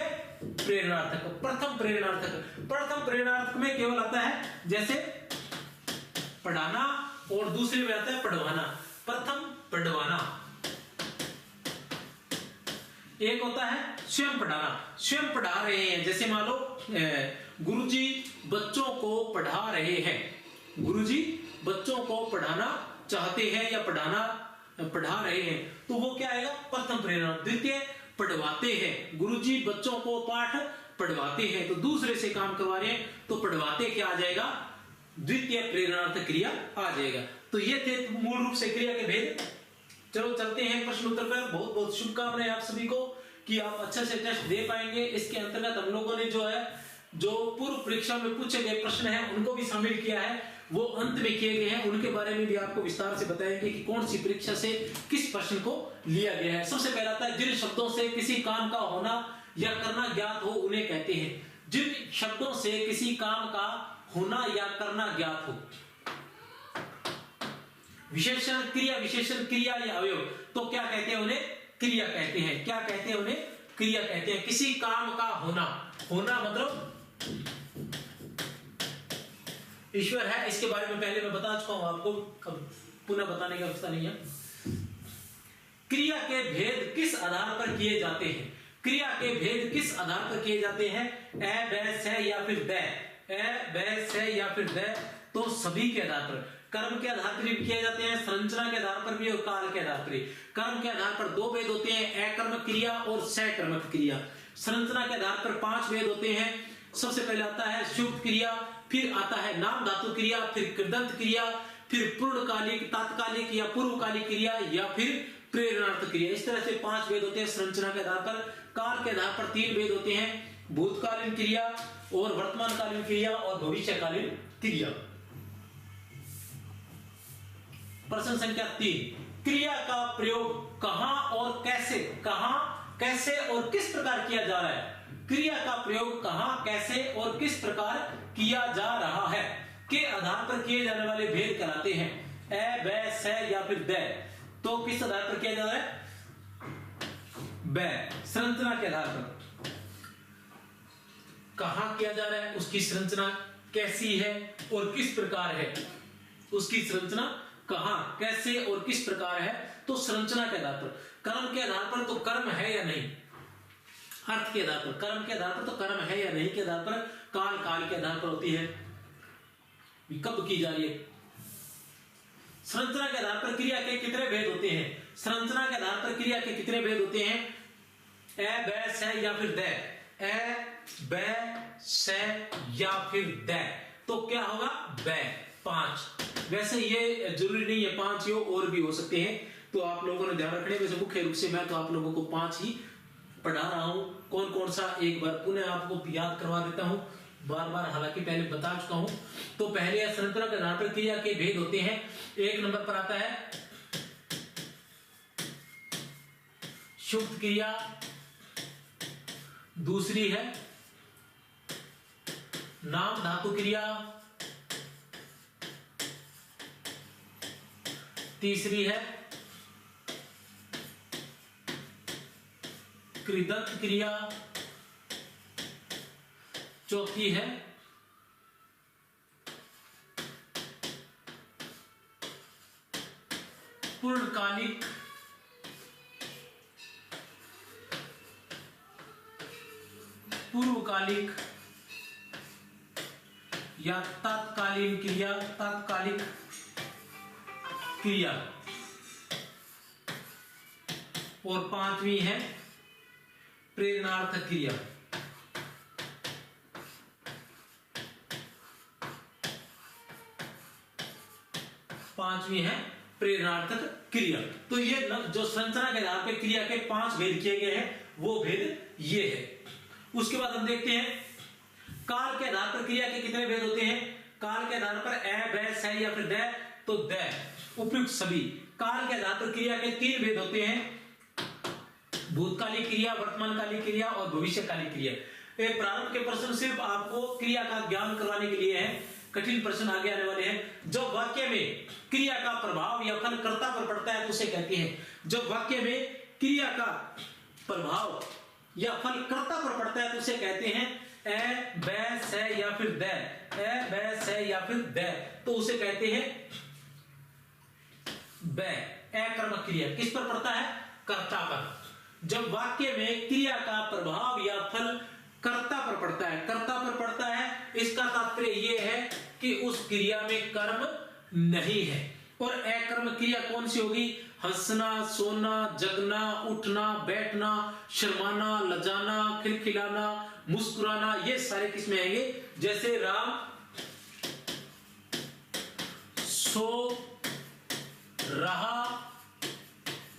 Speaker 1: प्रेरणार्थक। प्रथम प्रेरणार्थक में केवल आता है जैसे पढ़ाना, और दूसरे में आता है पढ़वाना। प्रथम पढ़वाना, एक होता है स्वयं पढ़ाना, स्वयं पढ़ा रहे हैं। जैसे मान लो गुरुजी बच्चों को पढ़ा रहे हैं, गुरुजी बच्चों को पढ़ाना चाहते हैं या पढ़ा रहे हैं, तो वो क्या आएगा, प्रथम प्रेरणा। द्वितीय पढ़वाते हैं, गुरुजी बच्चों को पाठ पढ़वाते हैं, तो दूसरे से काम करवा रहे हैं, तो पढ़वाते क्या आ जाएगा, द्वितीय प्रेरणार्थ क्रिया आ जाएगा। तो ये थे मूल रूप से क्रिया के भेद। चलो चलते हैं प्रश्न उत्तर पर। बहुत बहुत शुभकामनाएं आप सभी को कि आप अच्छे से टेस्ट दे पाएंगे। इसके अंतर्गत हम लोगों ने जो पूर्व परीक्षा में पूछे गए प्रश्न हैं उनको भी शामिल किया है, वो अंत में किए गए हैं, उनके बारे में भी आपको विस्तार से बताएंगे कि कौन सी परीक्षा से किस प्रश्न को लिया गया है। सबसे पहला था, जिन शब्दों से किसी काम का होना या करना ज्ञात हो उन्हें कहते हैं। जिन शब्दों से किसी काम का होना या करना ज्ञात हो, विशेषण क्रिया या अवयव, तो क्या कहते हैं उन्हें, क्रिया कहते हैं। क्या कहते हैं उन्हें, क्रिया कहते हैं। किसी काम का होना मतलब ईश्वर है, इसके बारे में पहले मैं बता चुका हूं आपको, अब पुनः बताने की आवश्यकता नहीं है। क्रिया के भेद किस आधार पर किए जाते हैं, क्रिया के भेद किस आधार पर किए जाते हैं, ए बै से या फिर दै, ए बै से या फिर दै, तो सभी के आधार पर। कर्म के आधार पर भी किए जाते हैं, संरचना के आधार पर भी और काल के आधार पर। कर्म के आधार पर दो भेद होते हैं, अकर्मक क्रिया और सकर्मक क्रिया। संरचना के आधार पर 5 भेद होते हैं। सबसे पहले आता है शुभ क्रिया, फिर आता है नाम धातु क्रिया, फिर कृदंत क्रिया, फिर पूर्णकालिक, तात्कालिक या पूर्वकालिक क्रिया, या फिर प्रेरणार्थ क्रिया। इस तरह से 5 भेद होते हैं संरचना के आधार पर। काल के आधार पर 3 भेद होते हैं, भूतकालीन क्रिया और वर्तमानकालीन क्रिया और भविष्यकालीन क्रिया। प्रश्न संख्या 3, क्रिया का प्रयोग कहां और कैसे और किस प्रकार किया जा रहा है। क्रिया का प्रयोग कहां, कैसे और किस प्रकार किया जा रहा है के आधार पर किए जाने वाले भेद कहलाते हैं। ए बै से या फिर दै, तो किस आधार पर किया जा रहा है, बै, संरचना के आधार पर। कहां किया जा रहा है, उसकी संरचना कैसी है और किस प्रकार है, उसकी संरचना कहां, कैसे और किस प्रकार है, तो संरचना के आधार पर। कर्म के आधार पर तो कर्म है या नहीं, अर्थ के आधार पर। कर्म के आधार पर तो कर्म है या नहीं के आधार पर। काल के आधार पर होती है, कब की जा रही है। संरचना के आधार पर क्रिया के कितने भेद होते हैं, संरचना के आधार पर क्रिया के कितने भेद होते हैं? ए बै से या फिर द, ए बै से या फिर द, तो क्या होगा? बै। 5। वैसे ये जरूरी नहीं है 5 ही हो, और भी हो सकते हैं, तो आप लोगों ने ध्यान रखने। वैसे मुख्य रूप से मैं तो आप लोगों को 5 ही पढ़ा रहा हूं। कौन कौन सा एक बार पुनः आपको याद करवा देता हूं, बार बार हालांकि पहले बता चुका हूं। तो पहले संरचना के आधार पर क्रिया के भेद होते हैं। 1 नंबर पर आता है शुद्ध क्रिया, दूसरी है नाम धातु क्रिया, तीसरी है कृदंत क्रिया, चौथी है पूर्णकालिक पूर्वकालिक या तात्कालीन क्रिया, तात्कालिक क्रिया, और 5वीं है प्रेरणार्थक क्रिया। पांचवी है प्रेरणार्थक क्रिया। तो ये जो संरचना के आधार पर क्रिया के 5 भेद किए गए हैं, वो भेद ये है। उसके बाद हम देखते हैं काल के आधार पर क्रिया के कितने भेद होते हैं। काल के आधार पर ए बै से या फिर द, तो द उपयुक्त सभी। काल के आधार पर क्रिया के 3 भेद होते हैं, भूतकालिक क्रिया, वर्तमानकालिक क्रिया और भविष्यकालिक क्रिया। ये प्रारंभ के प्रश्न सिर्फ आपको क्रिया का ज्ञान करवाने के लिए है, कठिन प्रश्न आगे आने वाले हैं। जब वाक्य में क्रिया का प्रभाव या फल कर्ता पर पड़ता है तो उसे कहते हैं, जब वाक्य में क्रिया का प्रभाव या फल कर्ता पर पड़ता है तो उसे कहते हैं ए बै से या फिर द, ए बै से या फिर द, तो उसे कहते हैं बै। अकर्मक क्रिया किस पर पड़ता है? कर्ता पर। जब वाक्य में क्रिया का प्रभाव या फल कर्ता पर पड़ता है, कर्ता पर पड़ता है, इसका तात्पर्य यह है कि उस क्रिया में कर्म नहीं है। और अकर्मक क्रिया कौन सी होगी? हंसना, सोना, जगना, उठना, बैठना, शर्माना, लजाना, खिलखिलाना, मुस्कुराना, ये सारे किसमें आएंगे? जैसे राम सो रहा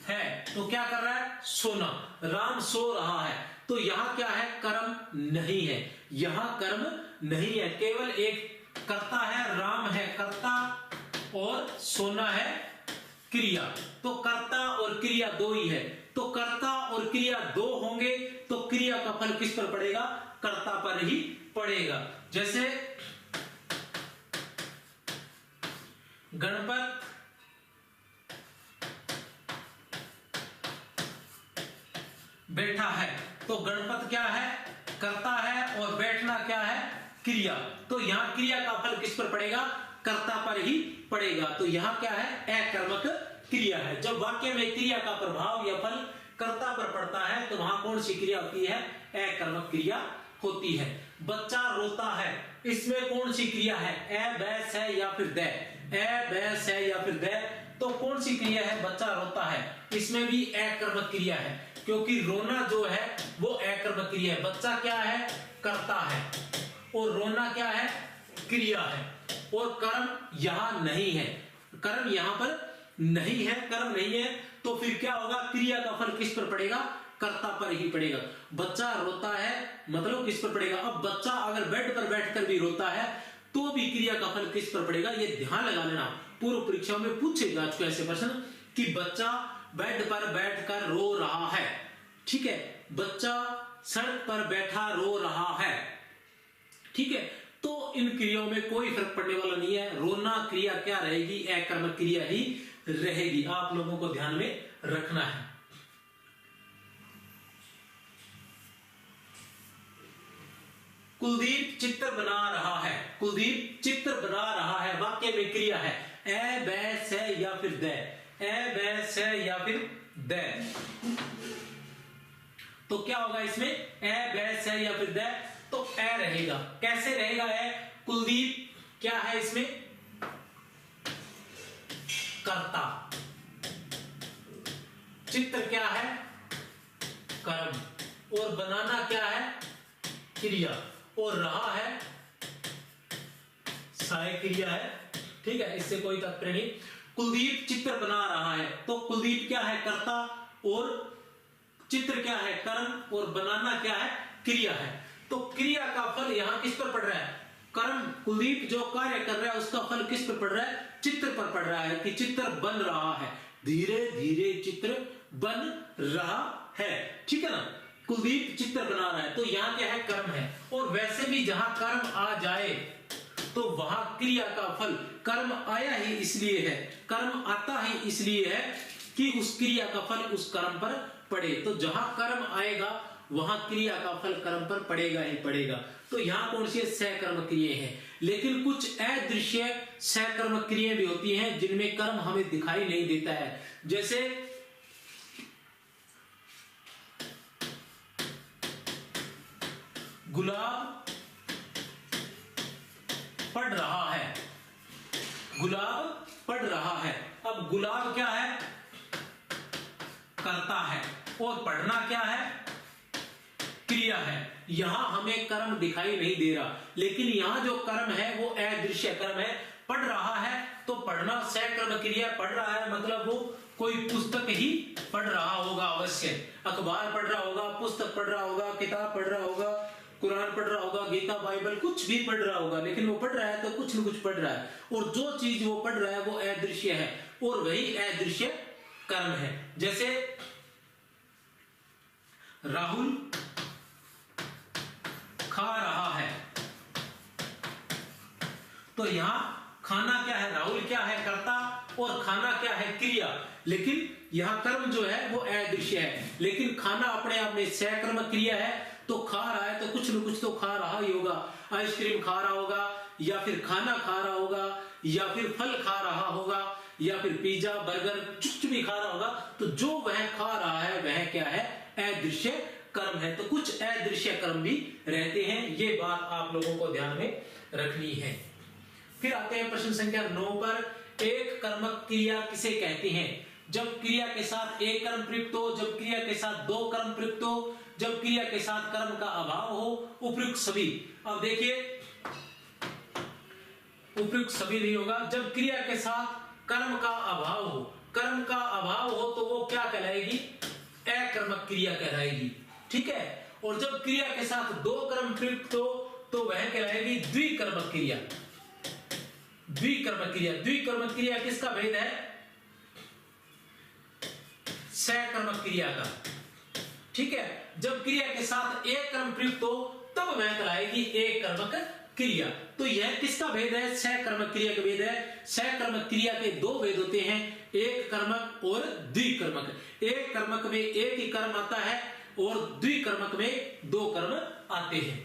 Speaker 1: है, तो क्या कर रहा है? सोना। राम सो रहा है, तो यहां क्या है? कर्म नहीं है, यहां कर्म नहीं है, केवल एक कर्ता है, राम है कर्ता और सोना है क्रिया। तो कर्ता और क्रिया 2 ही है, तो कर्ता और क्रिया 2 होंगे तो क्रिया का फल किस पर पड़ेगा? कर्ता पर ही पड़ेगा। जैसे गणपत बैठा है, तो गणपत क्या है? कर्ता है, और बैठना क्या है? क्रिया। तो यहां क्रिया का फल किस पर पड़ेगा? कर्ता पर ही पड़ेगा। तो यहां क्या है? अकर्मक क्रिया है। जब वाक्य में क्रिया का प्रभाव या फल कर्ता पर पड़ता है तो वहां कौन सी क्रिया होती है? अकर्मक क्रिया होती है। बच्चा रोता है, इसमें कौन सी क्रिया है? ए बै से या फिर द, ए बै से या फिर द, तो कौन सी क्रिया है? बच्चा रोता है, इसमें भी अकर्मक क्रिया है, क्योंकि रोना जो है वो अकर्मक क्रिया है। बच्चा क्या है? कर्ता है, और रोना क्या है? क्रिया है, और कर्म यहां नहीं है, कर्म यहां पर नहीं है, कर्म नहीं है, तो फिर क्या होगा? क्रिया का फल किस पर पड़ेगा? कर्ता पर ही पड़ेगा। बच्चा रोता है मतलब किस पर पड़ेगा? अब बच्चा अगर बेड पर बैठकर भी रोता है तो भी क्रिया का फल किस पर पड़ेगा? ये ध्यान लगा लेना, पूर्व परीक्षाओं में पूछे जा चुके ऐसे प्रश्न कि बच्चा बेड पर बैठकर रो रहा है, ठीक है, बच्चा सड़क पर बैठा रो रहा है, ठीक है, तो इन क्रियाओं में कोई फर्क पड़ने वाला नहीं है। रोना क्रिया क्या रहेगी? अकर्मक क्रिया ही रहेगी। आप लोगों को ध्यान में रखना है। कुलदीप चित्र बना रहा है, कुलदीप चित्र बना रहा है, वाक्य में क्रिया है ए बै से या फिर द, ए बै से या फिर द, तो क्या होगा इसमें? ए बै से या फिर द, तो ए रहेगा। कैसे रहेगा ए? कुलदीप क्या है इसमें? कर्ता, और बनाना क्या है, क्रिया, और रहा है सहायक क्रिया है। ठीक है, इससे कोई तात्पर्य नहीं। कुलदीप चित्र बना रहा है, तो कुलदीप क्या है, कर्ता, और चित्र क्या है, कर्म, और बनाना क्या है, क्रिया है। तो क्रिया का फल यहां किस पर पड़ रहा है, कर्म। कुलदीप जो कार्य कर रहा है उसका फल किस पर पड़ रहा है, चित्र पर पड़ रहा है, कि चित्र बन रहा है, धीरे धीरे चित्र बन रहा है। ठीक है ना, कुलदीप चित्र बना रहा है, तो यहां क्या है, कर्म है। और वैसे भी जहां कर्म आ जाए तो वहां क्रिया का फल, कर्म आया ही इसलिए है, कर्म आता ही इसलिए है कि उस क्रिया का फल उस कर्म पर पड़े। तो जहां कर्म आएगा वहां क्रिया का फल कर्म पर पड़ेगा ही पड़ेगा। तो यहां कौन सी सहकर्म क्रिया है। लेकिन कुछ अदृश्य सहकर्म क्रिया भी होती हैं जिनमें कर्म हमें दिखाई नहीं देता है। जैसे गुलाब पढ़ रहा है, गुलाब पढ़ रहा है। अब गुलाब क्या है, करता है, और पढ़ना क्या है, क्रिया है। यहां हमें कर्म दिखाई नहीं दे रहा, लेकिन यहां जो कर्म है वो अदृश्य कर्म है। पढ़ रहा है तो पढ़ना सहकर्म क्रिया, पढ़ रहा है मतलब वो कोई पुस्तक ही पढ़ रहा होगा, अवश्य अखबार पढ़ रहा होगा, पुस्तक पढ़ रहा होगा, किताब पढ़ रहा होगा, कुरान पढ़ रहा होगा, गीता बाइबल कुछ भी पढ़ रहा होगा, लेकिन वो पढ़ रहा है तो कुछ न कुछ पढ़ रहा है। और जो चीज वो पढ़ रहा है वो अदृश्य है, और वही अदृश्य कर्म है। जैसे राहुल खा रहा है, तो यहां खाना क्या है, राहुल क्या है, कर्ता, और खाना क्या है, क्रिया। लेकिन यहां कर्म जो है वो अदृश्य है, लेकिन खाना अपने आप में सहकर्म क्रिया है। तो खा रहा है तो कुछ न कुछ तो खा रहा ही होगा, आइसक्रीम खा रहा होगा, या फिर खाना खा रहा होगा, या फिर फल खा रहा होगा, या फिर पिज्जा बर्गर कुछ भी खा रहा होगा। तो जो वह खा रहा है वह क्या है, अदृश्य कर्म है। तो कुछ अदृश्य कर्म भी रहते हैं, ये बात आप लोगों को ध्यान में रखनी है। फिर आते हैं प्रश्न संख्या 9 पर, एक कर्मक क्रिया किसे कहते हैं। जब क्रिया के साथ एक कर्म प्रयुक्त हो, जब क्रिया के साथ दो कर्म प्रयुक्त हो, जब क्रिया के साथ कर्म का अभाव हो, उपयुक्त सभी। अब देखिए उपयुक्त सभी नहीं होगा, जब क्रिया के साथ कर्म का अभाव हो, कर्म का अभाव हो तो वो क्या कहलाएगी, अकर्मक क्रिया कहलाएगी। ठीक है, और जब क्रिया के साथ दो कर्म प्रयुक्त हो तो वह कहलाएगी द्विकर्मक क्रिया। द्विकर्मक क्रिया, द्विकर्मक क्रिया किसका भेद है, सहकर्मक क्रिया का। ठीक है, जब क्रिया के साथ एक कर्म प्रयुक्त हो तब वह कहलाएगी एक कर्मक क्रिया। तो यह किसका भेद है, सहकर्मक क्रिया का भेद है। सहकर्मक क्रिया के दो भेद होते हैं, एक कर्मक और द्विकर्मक। एक कर्मक में एक ही कर्म आता है और द्विकर्मक में दो कर्म आते हैं।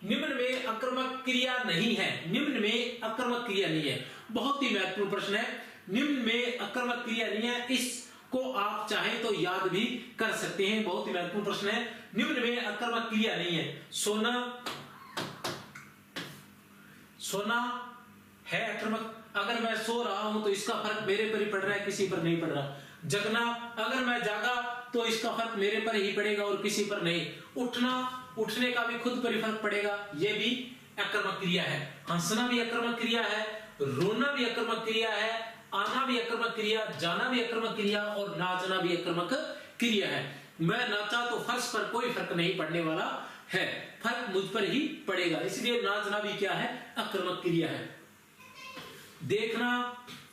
Speaker 1: निम्न में अकर्मक क्रिया नहीं है, निम्न में अकर्मक क्रिया नहीं है। बहुत ही महत्वपूर्ण प्रश्न है, निम्न में अकर्मक क्रिया नहीं है, इसको आप चाहें तो याद भी कर सकते हैं। बहुत ही महत्वपूर्ण प्रश्न है, निम्न में अकर्मक क्रिया नहीं है। सोना, सोना है अकर्मक, अगर मैं सो रहा हूं तो इसका फर्क मेरे पर ही पड़ रहा है, किसी पर नहीं पड़ रहा। जगना, अगर मैं जागा तो इसका फर्क मेरे पर ही पड़ेगा और किसी पर नहीं। उठना, उठने का भी खुद पर ही फर्क पड़ेगा, यह भी अकर्मक क्रिया है। हंसना भी अकर्मक क्रिया है, रोना भी अकर्मक क्रिया है, आना भी अकर्मक क्रिया, जाना भी अकर्मक क्रिया, और नाचना भी अकर्मक क्रिया है। मैं नाचा तो फर्श पर कोई फर्क नहीं पड़ने वाला है, फर्क मुझ पर ही पड़ेगा, इसलिए नाचना भी क्या है, अकर्मक क्रिया है। देखना,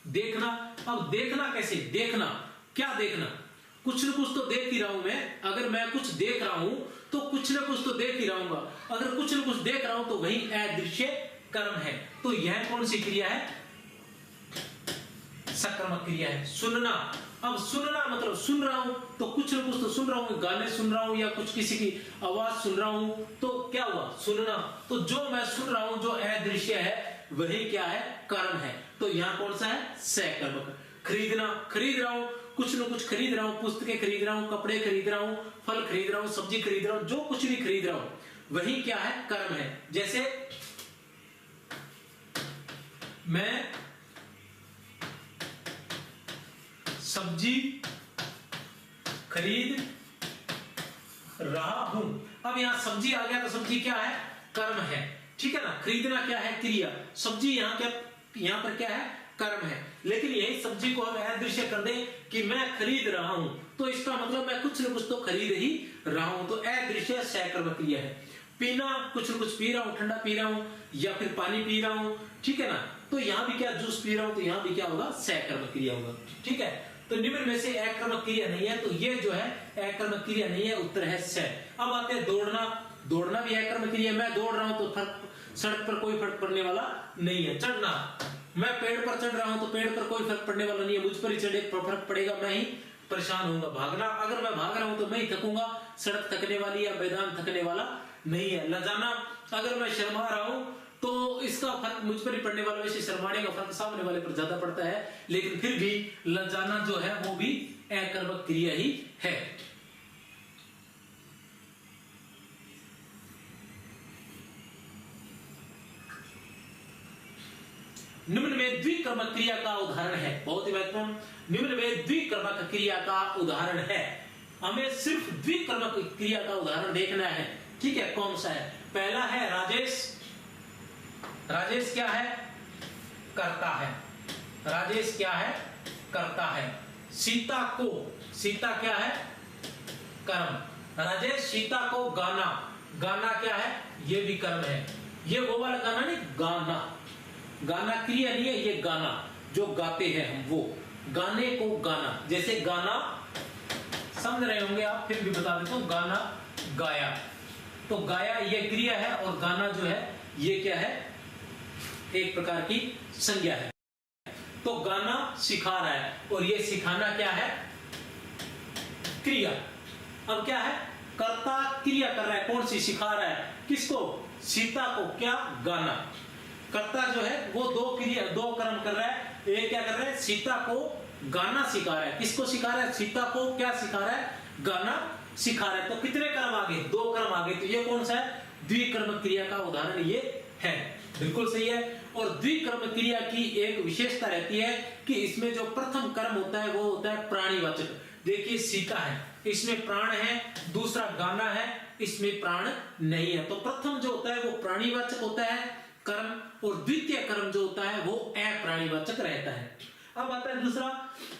Speaker 1: देखना, अब देखना कैसे, देखना क्या, देखना कुछ न कुछ तो देख ही रहा हूं मैं। अगर मैं कुछ देख रहा हूं तो कुछ न कुछ तो देख ही रहूंगा, अगर कुछ न कुछ देख रहा हूं तो वही अदृश्य कर्म है। तो यह कौन सी क्रिया है, सकर्मक क्रिया है। सुनना, अब सुनना मतलब सुन रहा हूं तो कुछ न कुछ तो सुन रहा हूं, गाने सुन रहा हूं या कुछ किसी की आवाज सुन रहा हूं, तो क्या हुआ, सुनना। तो जो मैं सुन रहा हूं जो अदृश्य है वही क्या है, कर्म है। तो यहां कौन सा है, सकर्मक। खरीदना, खरीद रहा हूं, कुछ न कुछ खरीद रहा हूं, पुस्तकें खरीद रहा हूं, कपड़े खरीद रहा हूं, फल खरीद रहा हूं, सब्जी खरीद रहा हूं, जो कुछ भी खरीद रहा हूं वही क्या है, कर्म है। जैसे मैं सब्जी खरीद रहा हूं। अब यहां सब्जी आ गया तो सब्जी क्या है, कर्म है, ठीक है ना। खरीदना क्या है, क्रिया। सब्जी यहां पर क्या है, कर्म है। लेकिन यही सब्जी को हम अदृश्य कर दें कि मैं खरीद रहा हूं, तो इसका मतलब मैं कुछ न कुछ तो खरीद ही रहा हूं, तो अदृश्य सहकर्म क्रिया है। पीना, कुछ न कुछ पी रहा हूं, ठंडा पी रहा हूं या फिर पानी पी रहा हूं, ठीक है ना। तो यहां भी क्या, जूस पी रहा हूं, तो यहां भी क्या होगा, सहकर्म क्रिया होगा, ठीक है। तो निम्न में से अकर्मक क्रिया नहीं है, तो ये जो है अकर्मक क्रिया नहीं है, उत्तर है स। अब आते हैं दौड़ना। दौड़ना भी अकर्मक क्रिया। मैं दौड़ रहा हूं तो सड़क पर कोई फर्क पड़ने वाला नहीं है। चढ़ना, मैं पेड़ पर चढ़ रहा हूं तो पेड़ पर कोई फर्क पड़ने वाला नहीं है, मुझ पर ही चढ़े फर्क पड़ेगा, मैं ही परेशान होऊंगा। भागना, अगर मैं भाग रहा हूं तो मैं ही थकूंगा, सड़क थकने वाली या मैदान थकने वाला नहीं है। लजाना, अगर मैं शर्मा रहा हूं तो इसका फर्क मुझ पर ही पड़ने वाला, वैसे शर्माने का फर्क सामने वाले पर ज्यादा पड़ता है, लेकिन फिर भी लजाना जो है वो भी अकर्मक क्रिया ही है। निम्न में द्विकर्मक क्रिया का उदाहरण है, बहुत ही महत्वपूर्ण। निम्न में द्विकर्मक क्रिया का उदाहरण है, हमें सिर्फ द्विकर्मक क्रिया का उदाहरण देखना है, ठीक है। कौन सा है, पहला है राजेश। राजेश क्या है, करता है। राजेश क्या है, करता है। सीता को, सीता क्या है, कर्म। राजेश सीता को गाना, गाना क्या है, ये भी कर्म है। ये वो वाला गाना नहीं, गाना, गाना क्रिया नहीं है, ये गाना जो गाते हैं हम, वो गाने को गाना। जैसे गाना समझ रहे होंगे आप, फिर भी बता देता हूं, गाना गाया, तो गाया ये क्रिया है, और गाना जो है ये क्या है, एक प्रकार की संज्ञा है। तो गाना सिखा रहा है, और ये सिखाना क्या है, क्रिया। अब क्या है, कर्ता क्रिया कर रहा है, कौन सी, सिखा रहा है, किसको, सीता को, क्या, गाना। कर्ता जो है वो दो क्रिया, दो कर्म कर रहा है। एक क्या कर रहा है, सीता को गाना सिखा रहा है, किसको सिखा रहा है, सीता को क्या सिखा रहा है, गाना सिखा रहा है। तो कितने कर्म आगे, दो कर्म आगे, तो ये कौन सा है, द्विकर्मक क्रिया का उदाहरण ये है, बिल्कुल सही है। और द्विकर्मक क्रिया की एक विशेषता रहती है कि इसमें जो प्रथम कर्म होता है वो होता है प्राणीवाचक। देखिए सीता है, इसमें प्राण है, दूसरा गाना है, इसमें प्राण नहीं है, तो प्रथम जो होता है वो प्राणीवाचक होता है कर्म, और द्वितीय कर्म जो होता है वो अप्राणीवाचक रहता है। अब आता है दूसरा,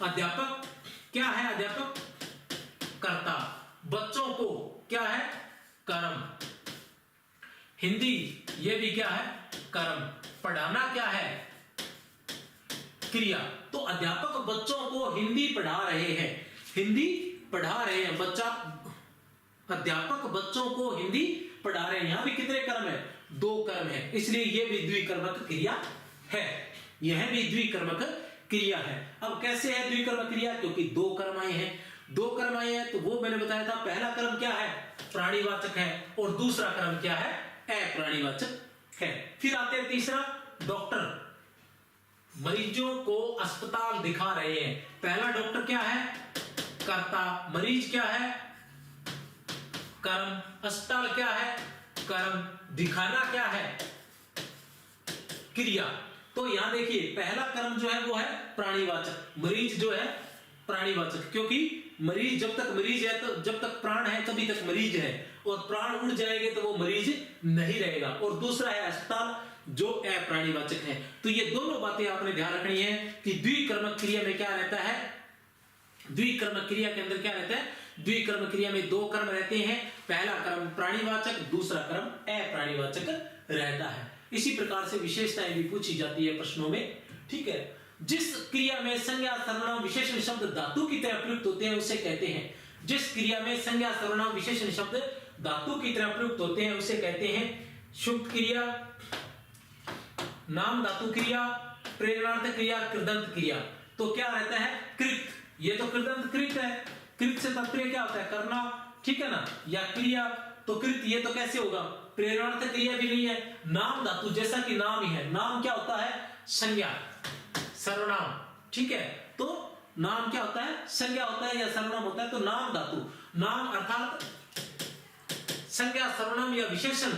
Speaker 1: अध्यापक। क्या है अध्यापक, कर्ता। बच्चों को क्या है, कर्म। हिंदी, ये भी क्या है, कर्म। पढ़ाना क्या है, क्रिया। तो अध्यापक बच्चों को हिंदी पढ़ा रहे हैं, हिंदी पढ़ा रहे हैं, बच्चा, अध्यापक बच्चों को हिंदी पढ़ा रहे हैं। यहां भी कितने कर्म है, दो कर्म है, इसलिए यह भी द्विकर्मक क्रिया है, यह भी द्विकर्मक क्रिया है। अब कैसे है द्विकर्मक क्रिया, क्योंकि दो कर्म आए हैं, दो कर्म आए हैं, तो वो मैंने बताया था, पहला कर्म क्या है, प्राणीवाचक है, और दूसरा कर्म क्या है, अप्राणीवाचक है। फिर आते हैं तीसरा, डॉक्टर मरीजों को अस्पताल दिखा रहे हैं। पहला डॉक्टर क्या है, कर्ता, मरीज क्या है, कर्म, अस्पताल क्या है, कर्म, दिखाना क्या है, क्रिया। तो यहां देखिए पहला कर्म जो है वो है प्राणीवाचक, मरीज जो है प्राणीवाचक, क्योंकि मरीज जब तक मरीज है, तो जब तक प्राण है तभी तक मरीज है, और प्राण उड़ जाएंगे तो वो मरीज नहीं रहेगा। और दूसरा है अस्पताल जो अप्राणीवाचक है। तो ये दोनों बातें आपने ध्यान रखनी है कि द्विकर्मक क्रिया में क्या रहता है, द्विकर्मक क्रिया के अंदर क्या रहता है, द्विकर्मक क्रिया में दो कर्म रहते हैं, पहला कर्म प्राणीवाचक, दूसरा कर्म अप्राणीवाचक रहता है। इसी प्रकार से विशेषताएं भी पूछी जाती है प्रश्नों में, ठीक है। जिस क्रिया में संज्ञा सर्वनाम विशेषण शब्द धातु की तरह प्रयुक्त होते हैं उसे कहते हैं, जिस क्रिया में संज्ञा सर्वनाम विशेषण शब्द धातु की तरह प्रयुक्त होते हैं उसे कहते हैं सुक्त क्रिया, नाम धातु क्रिया, प्रेरणार्थ क्रिया, कृदंत क्रिया। तो क्या रहता है, कृत, ये तो कृदंत कृत है, कृत से तात्पर्य क्या होता है, करना, ठीक है ना, या क्रिया, तो कृत ये तो कैसे होगा, प्रेरणार्थ क्रिया भी नहीं है। नाम धातु जैसा कि नाम ही है, नाम क्या होता है, संज्ञा सर्वनाम, ठीक है। तो नाम क्या होता है, संज्ञा होता है या सर्वनाम होता है। तो नाम धातु, नाम अर्थात संज्ञा सर्वनाम या विशेषण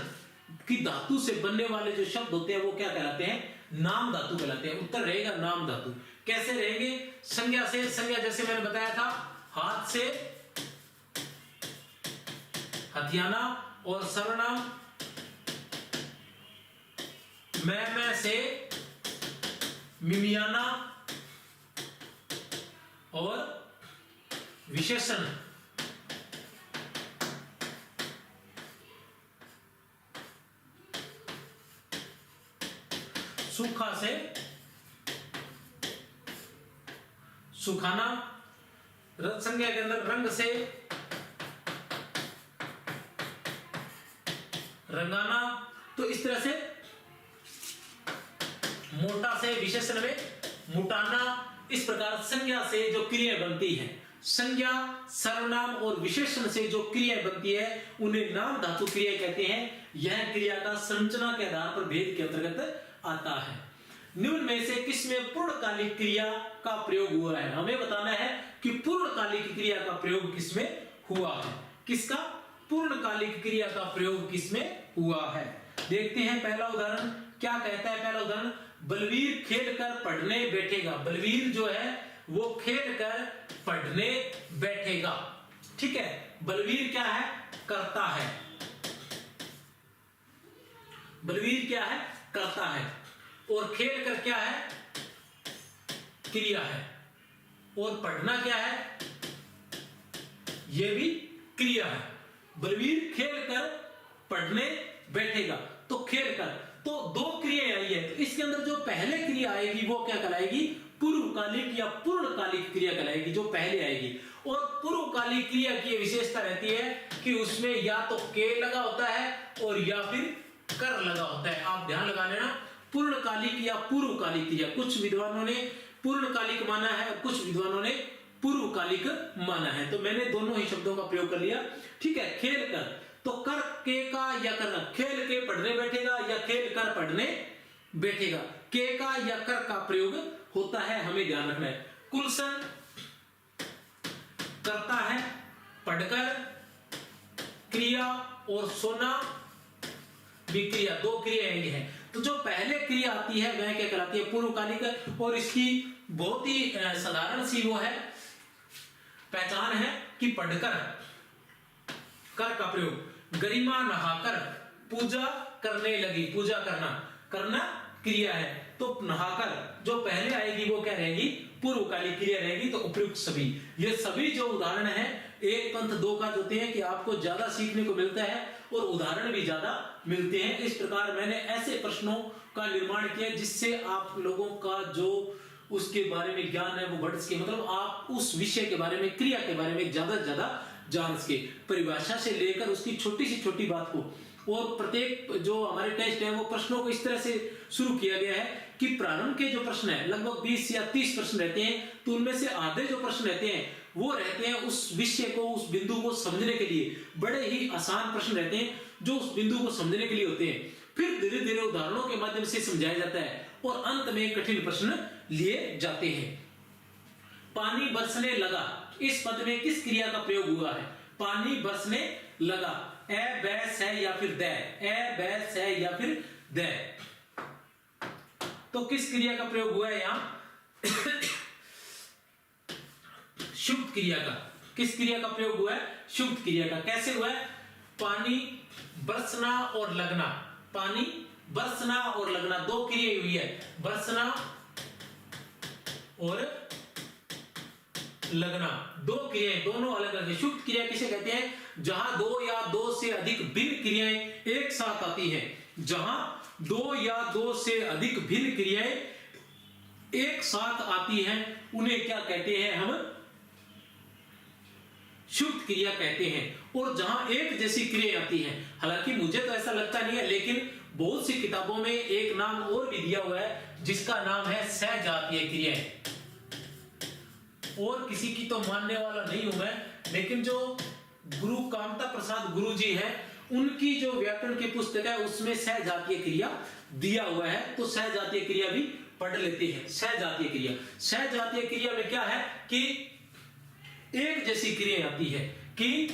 Speaker 1: की धातु से बनने वाले जो शब्द होते हैं वो क्या कहलाते हैं, नाम धातु कहलाते हैं। उत्तर रहेगा नाम धातु। कैसे रहेंगे, संज्ञा से, संज्ञा जैसे मैंने बताया था, हाथ से हथियाना और सर्वनाम मैं से मिमियाना और विशेषण सूखा से सुखाना, रथ संज्ञा के अंदर रंग से रंगाना। तो इस तरह से मोटा से विशेषण में मुटाना, इस प्रकार संज्ञा से जो क्रिया बनती है, संज्ञा सर्वनाम और विशेषण से जो क्रिया बनती है उन्हें नाम धातु क्रिया कहते हैं। यह क्रिया का संरचना के आधार पर भेद के अंतर्गत आता है। निम्न में से किसमें पूर्णकालिक क्रिया का प्रयोग हुआ है? हमें बताना है कि पूर्णकालिक क्रिया का प्रयोग किसमें हुआ है। किसका? पूर्णकालिक क्रिया का प्रयोग किसमें हुआ है? देखते हैं पहला उदाहरण क्या कहता है। पहला उदाहरण, बलवीर खेल कर पढ़ने बैठेगा। बलवीर जो है वो खेल कर पढ़ने बैठेगा। ठीक है, बलवीर क्या है? करता है। बलवीर क्या है? करता है। और खेल कर क्या है? क्रिया है। और पढ़ना क्या है? यह भी क्रिया है। बलवीर खेल कर पढ़ने बैठेगा। तो खेल कर, तो दो क्रिया आई है। तो इसके अंदर जो पहले क्रिया आएगी वो क्या कहलाएगी? पूर्वकालिक या पूर्णकालिक क्रिया कहलाएगी, जो पहले आएगी। और पूर्वकालिक क्रिया की विशेषता रहती है कि उसमें या तो के लगा होता है और या फिर कर लगा होता है। आप ध्यान लगा लेना, पूर्णकालिक या पूर्वकालिक क्रिया। कुछ विद्वानों ने पूर्णकालिक माना है और कुछ विद्वानों ने पूर्वकालिक माना है। तो मैंने दोनों ही शब्दों का प्रयोग कर लिया। ठीक है, खेल कर, तो कर के का या करना, खेल के पढ़ने बैठेगा या खेल कर पढ़ने बैठेगा। के का या कर का प्रयोग होता है, हमें ध्यान रखना है। कुलसन करता है पढ़कर क्रिया, और सोना भी क्रिया, दो क्रियाएं हैं। तो जो पहले क्रिया आती है वह क्या कहलाती है? पूर्वकालिक। और इसकी बहुत ही साधारण सी वो है पहचान है कि पढ़कर, कर का प्रयोग। गरिमा नहाकर पूजा करने लगी। पूजा करना, करना क्रिया है। तो नहाकर जो पहले आएगी वो क्या रहेगी? पूर्वकालिक क्रिया रहेगी। तो उपयुक्त सभी, ये सभी जो उदाहरण है एक पंथ दो का होते हैं कि आपको ज्यादा सीखने को मिलता है और उदाहरण भी ज्यादा मिलते हैं। इस प्रकार मैंने ऐसे प्रश्नों का निर्माण किया जिससे आप लोगों का जो उसके बारे में ज्ञान है वो बढ़ सके, मतलब आप उस विषय के बारे में, क्रिया के बारे में ज्यादा से ज्यादा जान सके, परिभाषा से लेकर उसकी छोटी सी छोटी बात को। और प्रत्येक जो हमारे टेस्ट है वो प्रश्नों को इस तरह से शुरू किया गया है कि प्रारंभ के जो प्रश्न है लगभग 20 या 30 प्रश्न रहते हैं, तो उनमें से आधे जो प्रश्न रहते हैं वो रहते हैं उस विषय को, उस बिंदु को समझने के लिए। बड़े ही आसान प्रश्न रहते हैं जो उस बिंदु को समझने के लिए होते हैं। फिर धीरे धीरे उदाहरणों के माध्यम से समझाया जाता है और अंत में कठिन प्रश्न लिए जाते हैं। पानी बरसने लगा, इस पद में किस क्रिया का प्रयोग हुआ है? पानी बरसने लगा, ए बैस है या फिर दै, ए बैस है या फिर दै। तो किस क्रिया का प्रयोग हुआ है यहां? शुभ क्रिया का। किस क्रिया का प्रयोग हुआ है? शुभ क्रिया का। कैसे हुआ है? पानी बरसना और लगना, पानी बरसना और लगना, दो क्रिया हुई है, बरसना और लगना, दो क्रियाएं, दोनों अलग अलग। शुभ क्रिया किसे कहते हैं? जहां दो या दो से अधिक भिन्न क्रियाएं एक साथ आती हैं। जहां दो या दो से अधिक भिन्न क्रियाएं एक साथ आती हैं उन्हें क्या कहते हैं? हम शुभ क्रिया कहते हैं। और जहां एक जैसी क्रिया आती है, हालांकि मुझे तो ऐसा लगता नहीं है, लेकिन बहुत सी किताबों में एक नाम और भी दिया हुआ है जिसका नाम है सहजातीय क्रियाएं। और किसी की तो मानने वाला नहीं हूं मैं, लेकिन जो गुरु कामता प्रसाद गुरु जी हैं उनकी जो व्याकरण की पुस्तक है उसमें सहजातीय क्रिया दिया हुआ है। तो सहजातीय क्रिया भी पढ़ लेते हैं। सहजातीय क्रिया, सहजातीय क्रिया में क्या है कि एक जैसी क्रिया आती है कि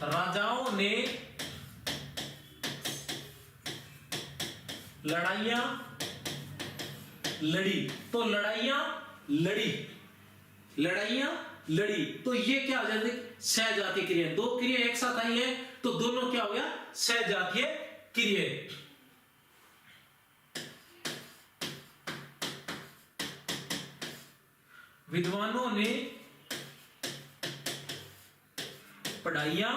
Speaker 1: राजाओं ने लड़ाइयां लड़ी। तो लड़ाइयां लड़ी, लड़ाइयां लड़ी, तो ये क्या हो जाती है सहजातीय क्रिया। दो क्रिया एक साथ आई है तो दोनों क्या हो गया सहजातीय क्रिया। विद्वानों ने पढ़ाइयां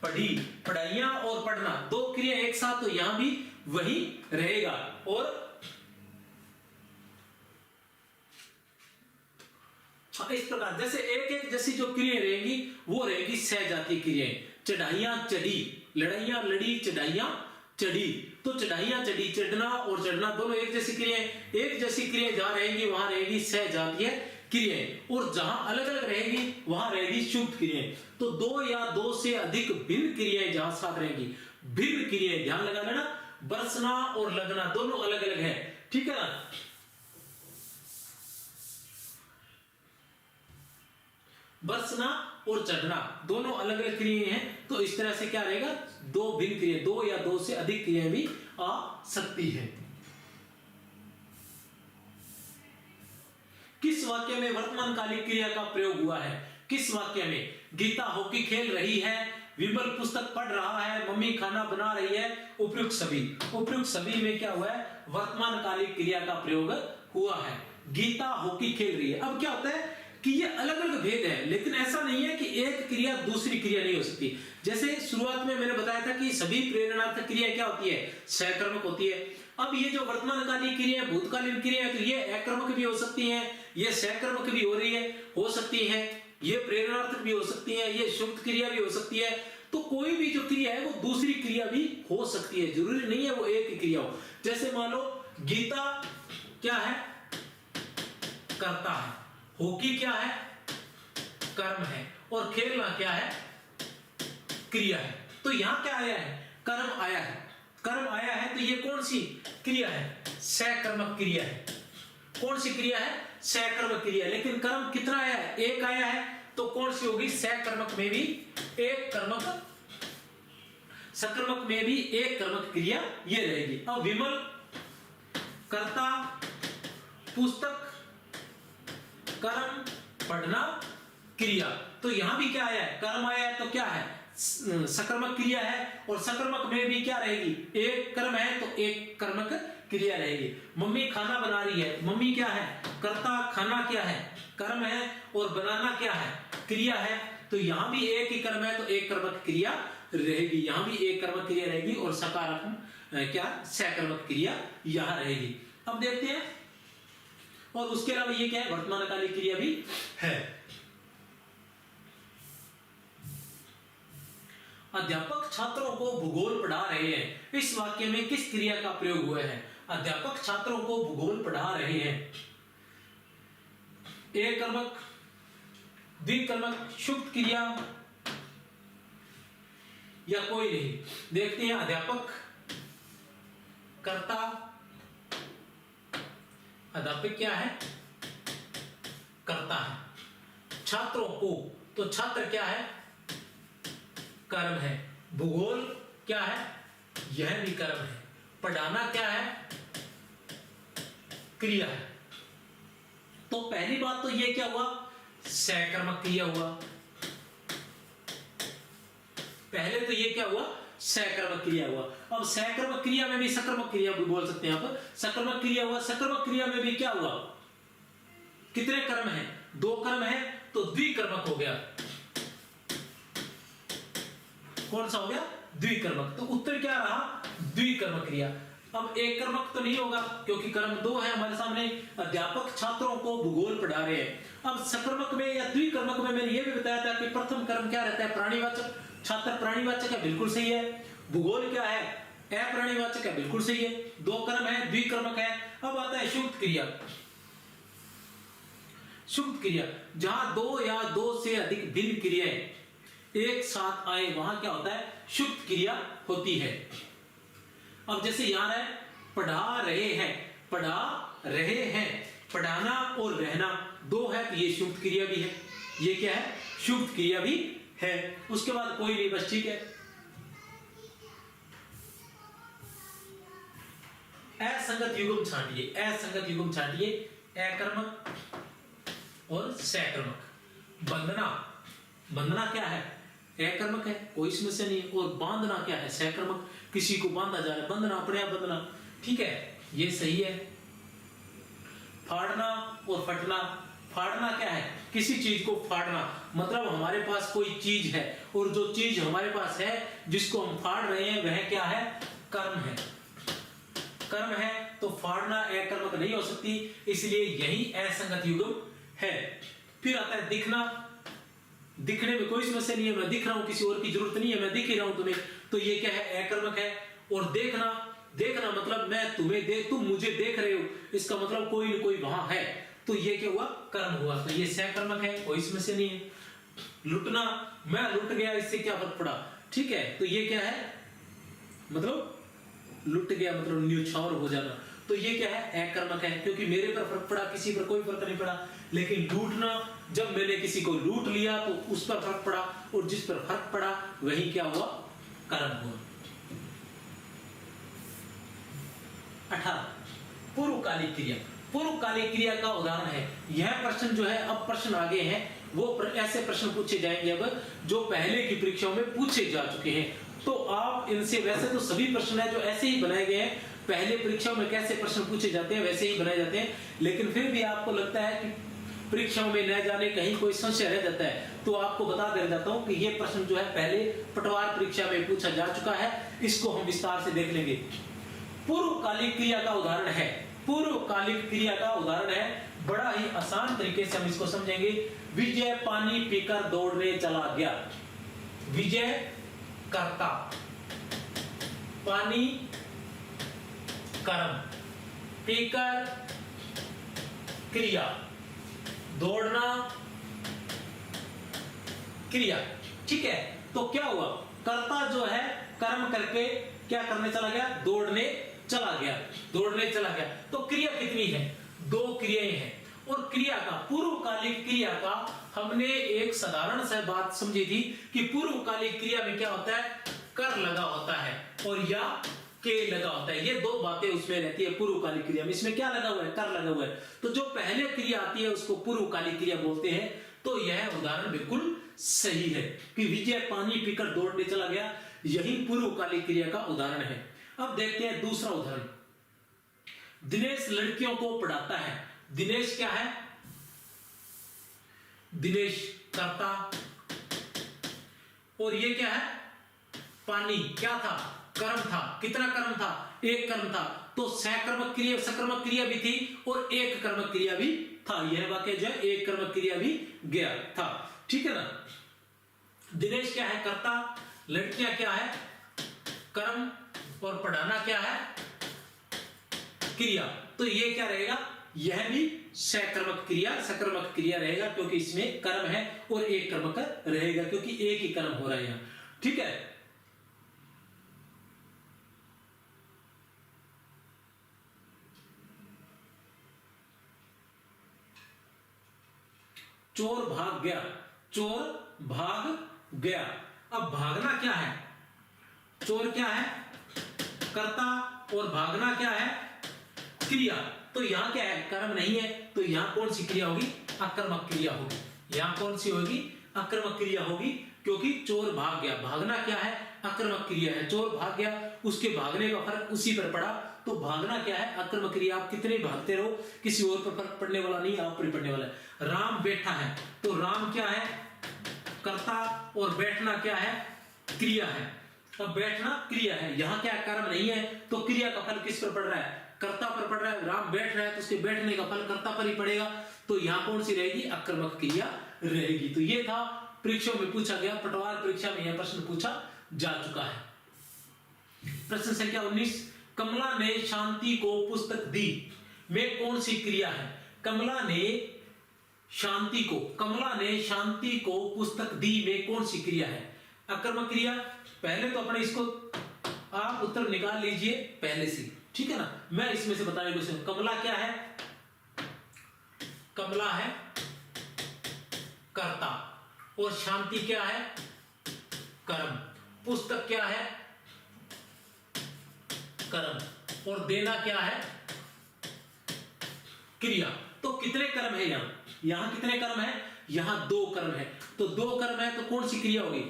Speaker 1: पढ़ी, पढ़ाइयां और पढ़ना दो क्रिया एक साथ, तो यहां भी वही रहेगा। और इस प्रकार जैसे एक एक जैसी जो क्रियाएं रहेंगी वो रहेगी सहजातीय क्रियाएं। चढ़ाइयां चढ़ी, लड़ाइयां लड़ी, चढ़ाइयां चढ़ी, तो चढ़ाइयां चढ़ी, चढ़ना और चढ़ना दोनों एक जैसी क्रियाएं। एक जैसी क्रियाएं जहां रहेंगी वहां रहेगी सहजातीय क्रियाएं, और जहां अलग अलग रहेगी वहां रहेगी शुद्ध क्रियाएं। तो दो या दो से अधिक भिन्न क्रियाएं जहां साथ रहेंगी, भिन्न क्रियाएं ध्यान लगा लेना, बरसना और लगना दोनों अलग अलग है, ठीक है ना। बरसना और चढ़ना दोनों अलग अलग क्रियाएं हैं, तो इस तरह से क्या रहेगा दो भिन्न क्रिया, दो या दो से अधिक क्रियाएं भी आ सकती है। किस वाक्य में वर्तमान कालिक क्रिया का प्रयोग हुआ है? किस वाक्य में? गीता हॉकी खेल रही है, विमल पुस्तक पढ़ रहा है, मम्मी खाना बना रही है, उपयुक्त सभी। उपयुक्त सभी में क्या हुआ है वर्तमान कालिक क्रिया का प्रयोग हुआ है। गीता हॉकी खेल रही है। अब क्या होता है कि ये अलग अलग भेद है, लेकिन ऐसा नहीं है कि एक क्रिया दूसरी क्रिया नहीं हो सकती। जैसे शुरुआत में मैंने बताया था कि सभी प्रेरणार्थक क्रिया क्या होती है सहकर्मक होती है। अब ये जो वर्तमान कालिक क्रिया है, भूतकालीन क्रिया है, तो ये अकर्मक भी हो सकती है, ये सहकर्मक भी हो सकती है, ये प्रेरणार्थक भी हो सकती है, ये शुद्ध क्रिया भी हो सकती है। तो कोई भी जो क्रिया है वो दूसरी क्रिया भी हो सकती है, जरूरी नहीं है वो एक ही क्रिया हो। जैसे मान लो गीता क्या है करता है, हॉकी क्या है कर्म है, और खेलना क्या है क्रिया है। तो यहां क्या आया है कर्म आया है। कर्म आया है तो ये कौन सी क्रिया है सहकर्मक क्रिया है। कौन सी क्रिया है सहकर्मक क्रिया। लेकिन कर्म कितना आया है एक आया है, तो कौन सी होगी सहकर्मक में भी एक कर्मक, सकर्मक में भी एक कर्मक क्रिया ये रहेगी। अब विमल कर्ता, पुस्तक कर्म, पढ़ना क्रिया, तो यहां भी क्या आया है कर्म आया है, तो क्या है सकर्मक क्रिया है, और सकर्मक में भी क्या रहेगी एक कर्म है तो एक कर्मक क्रिया रहेगी। मम्मी खाना बना रही है, मम्मी क्या है कर्ता, खाना क्या है कर्म है, और बनाना क्या है क्रिया है। तो यहां भी एक ही कर्म है तो एक कर्मक क्रिया रहेगी, यहां भी एक कर्मक क्रिया रहेगी, और सकारात्मक क्या सहकर्मक क्रिया यहां रहेगी। अब देखते हैं, और उसके अलावा ये क्या है वर्तमान कालिक क्रिया भी है। अध्यापक छात्रों को भूगोल पढ़ा रहे हैं, इस वाक्य में किस क्रिया का प्रयोग हुआ है? अध्यापक छात्रों को भूगोल पढ़ा रहे हैं, एक कर्मक, द्विकर्मक, शुद्ध क्रिया या कोई नहीं। देखते हैं अध्यापक कर्ता, अध्यापक क्या है करता है, छात्रों को, तो छात्र क्या है कर्म है, भूगोल क्या है यह भी कर्म है, पढ़ाना क्या है क्रिया है। तो पहली बात तो ये क्या हुआ सहकर्मक क्रिया हुआ। पहले तो ये क्या हुआ सहकर्मक क्रिया हुआ। अब सहकर्मक क्रिया में भी सकर्मक क्रिया भी बोल सकते हैं आप, सकर्मक क्रिया हुआ। सकर्मक क्रिया में भी क्या हुआ कितने कर्म है दो कर्म है, तो द्विकर्मक हो गया। कौन सा हो गया द्विकर्मक, तो उत्तर क्या रहा द्विकर्मक क्रिया। अब एक कर्मक तो नहीं होगा क्योंकि कर्म दो है हमारे सामने, अध्यापक छात्रों को भूगोल पढ़ा रहे हैं। अब सकर्मक में या द्विकर्मक में मैंने ये भी बताया था कि प्रथम कर्म क्या रहता है प्राणीवाचक, छात्र प्राणीवाचक है बिल्कुल सही है, भूगोल क्या है अप्राणीवाचक है बिल्कुल सही है, दो कर्म है द्विकर्मक है। अब आता है शुद्ध क्रिया। शुद्ध क्रिया जहां दो या दो से अधिक भिन्न क्रियाएं एक साथ आए वहां क्या होता है शुद्ध क्रिया होती है। अब जैसे यहां है पढ़ा रहे हैं, पढ़ा रहे हैं, पढ़ाना और रहना दो है तो ये शुद्ध क्रिया भी है, ये क्या है शुद्ध क्रिया भी है। उसके बाद कोई नहीं बस ठीक है। असंगत युग्म छांटिए, असंगत युग्म छांटिए, अकर्मक और सकर्मक। बंधना, बंधना क्या है? अकर्मक है, कोई समस्या नहीं है। और बांधना क्या है? सकर्मक, किसी को बांधा जा रहा है, बंधना, अपने आप बंधना, ठीक है, ये सही है। फाड़ना और फटना, फाड़ना क्या है? किसी चीज को फाड़ना, मतलब हमारे पास कोई चीज है और जो चीज हमारे पास है जिसको हम फाड़ रहे हैं वह क्या है? कर्म है, कर्म है। तो फाड़ना अकर्मक नहीं हो सकती, इसलिए यही असंगत युग्म है। फिर आता है दिखना, दिखने में कोई समस्या नहीं है, मैं दिख रहा हूं, किसी और की जरूरत नहीं है, मैं दिख ही रहा हूं तुम्हें, तो ये क्या है? अकर्मक है। और देखना, देखना मतलब मैं तुम्हें देख, तुम मुझे देख रहे हो, इसका मतलब कोई न कोई वहां है, तो ये क्या हुआ? कर्म हुआ, तो ये सकर्मक है, कोई समस्या नहीं है। लुटना, मैं लुट गया, इससे क्या फर्क पड़ा, ठीक है, तो ये क्या है? मतलब लुट गया मतलब न्यौछावर हो जाना, तो ये क्या है? अकर्मक है, क्योंकि मेरे पर फर्क पड़ा, किसी पर कोई फर्क नहीं पड़ा। लेकिन लूटना, जब मैंने किसी को लूट लिया तो उस पर फर्क पड़ा, और जिस पर फर्क पड़ा वही क्या हुआ? कर्म हुआ। 18 पूर्वकालिक क्रिया, पूर्वकालिक क्रिया का उदाहरण है। यह प्रश्न जो है, अब प्रश्न आगे हैं, वो ऐसे प्रश्न पूछे जाएंगे अब जो पहले की परीक्षाओं में पूछे जा चुके हैं। तो आप इनसे, वैसे तो सभी प्रश्न है जो ऐसे ही बनाए गए हैं, पहले परीक्षाओं में कैसे प्रश्न पूछे जाते हैं वैसे ही बनाए जाते हैं, लेकिन फिर भी आपको लगता है कि परीक्षाओं में न जाने कहीं कोई संशय रह जाता है, तो आपको बता दे जाता हूं कि ये प्रश्न जो है पहले पटवार परीक्षा में पूछा जा चुका है, इसको हम विस्तार से देख लेंगे। पूर्वकालिक क्रिया का उदाहरण है, पूर्वकालिक क्रिया का उदाहरण है, बड़ा ही आसान तरीके से हम इसको समझेंगे। विजय पानी पीकर दौड़ने चला गया। विजय कर्ता, पानी कर्म, पीकर क्रिया, दौड़ना क्रिया, ठीक है। तो क्या हुआ? कर्ता जो है कर्म करके क्या करने चला गया? दौड़ने चला गया, दौड़ने चला गया। तो क्रिया कितनी है? 2 क्रियाएं हैं। और क्रिया का, पूर्वकालिक क्रिया का हमने एक साधारण सा बात समझी थी कि पूर्वकालिक क्रिया में क्या होता है? कर लगा होता है और या के लगा होता है, ये 2 बातें उसमें रहती है पूर्वकालिक क्रिया में। इसमें क्या लगा हुआ है? कर लगा हुआ है। तो जो पहले क्रिया आती है उसको पूर्वकालिक क्रिया बोलते हैं। तो यह उदाहरण बिल्कुल सही है कि विजय पानी पीकर दौड़ने चला गया, यही पूर्वकालिक क्रिया का उदाहरण है। अब देखते हैं दूसरा उदाहरण। दिनेश लड़कियों को पढ़ाता है। दिनेश क्या है? दिनेश कर्ता, और ये क्या है? पानी क्या था? कर्म था। कितना कर्म था? एक कर्म था। तो सकर्मक क्रिया, सकर्मक क्रिया भी थी और एक कर्मक क्रिया भी था। यह वाक्य जो है एक कर्मक क्रिया भी गया था, ठीक है ना। दिनेश क्या है? कर्ता, लड़कियां क्या है? कर्म, और पढ़ाना क्या है? क्रिया। तो ये क्या रहेगा? यह भी सकर्मक क्रिया, सकर्मक क्रिया रहेगा, क्योंकि इसमें कर्म है और एक कर्मक रहेगा, क्योंकि एक ही कर्म हो रहा है यहां, ठीक है। चोर भाग गया, चोर भाग गया। अब भागना क्या है? चोर क्या है? कर्ता, और भागना क्या है? क्रिया। तो यहां क्या है? कर्म नहीं है, तो यहां कौन सी क्रिया होगी? आक्रमक क्रिया होगी। यहां कौन सी होगी? आक्रमक क्रिया होगी, क्योंकि चोर भाग गया। भागना क्या है? आक्रमक क्रिया है। चोर भाग गया, उसके भागने का फर्क उसी पर पड़ा, तो भागना क्या है? आक्रमक क्रिया। आप कितने भागते रहो, किसी और पर फर्क पड़ने वाला नहीं, आप पर पड़ने वाला है। राम बैठा है, तो राम क्या है? कर्ता, और बैठना क्या है? क्रिया है। अब बैठना क्रिया है, यहां क्या कर्म नहीं है, तो क्रिया का फल किस पर पड़ रहा है? कर्ता पर पड़ रहा है। राम बैठ रहा है तो उसके बैठने का फल कर्ता पर ही पड़ेगा, तो यहां कौन सी रहेगी? आक्रमक क्रिया रहेगी। तो ये था परीक्षा में पूछा गया, पटवार परीक्षा में यह प्रश्न पूछा जा चुका है। प्रश्न संख्या 19, कमला ने शांति को पुस्तक दी में कौन सी क्रिया है? कमला ने शांति को, कमला ने शांति को पुस्तक दी में कौन सी क्रिया है? आक्रमक क्रिया। पहले तो अपने इसको आप उत्तर निकाल लीजिए पहले से, ठीक है ना। मैं इसमें से बताने की कोशिश। कमला क्या है? कमला है कर्ता, और शांति क्या है? कर्म। पुस्तक क्या है? कर्म, और देना क्या है? क्रिया। तो कितने कर्म है यहां? यहां कितने कर्म है? यहाँ दो कर्म है, तो दो कर्म है तो कौन सी क्रिया होगी?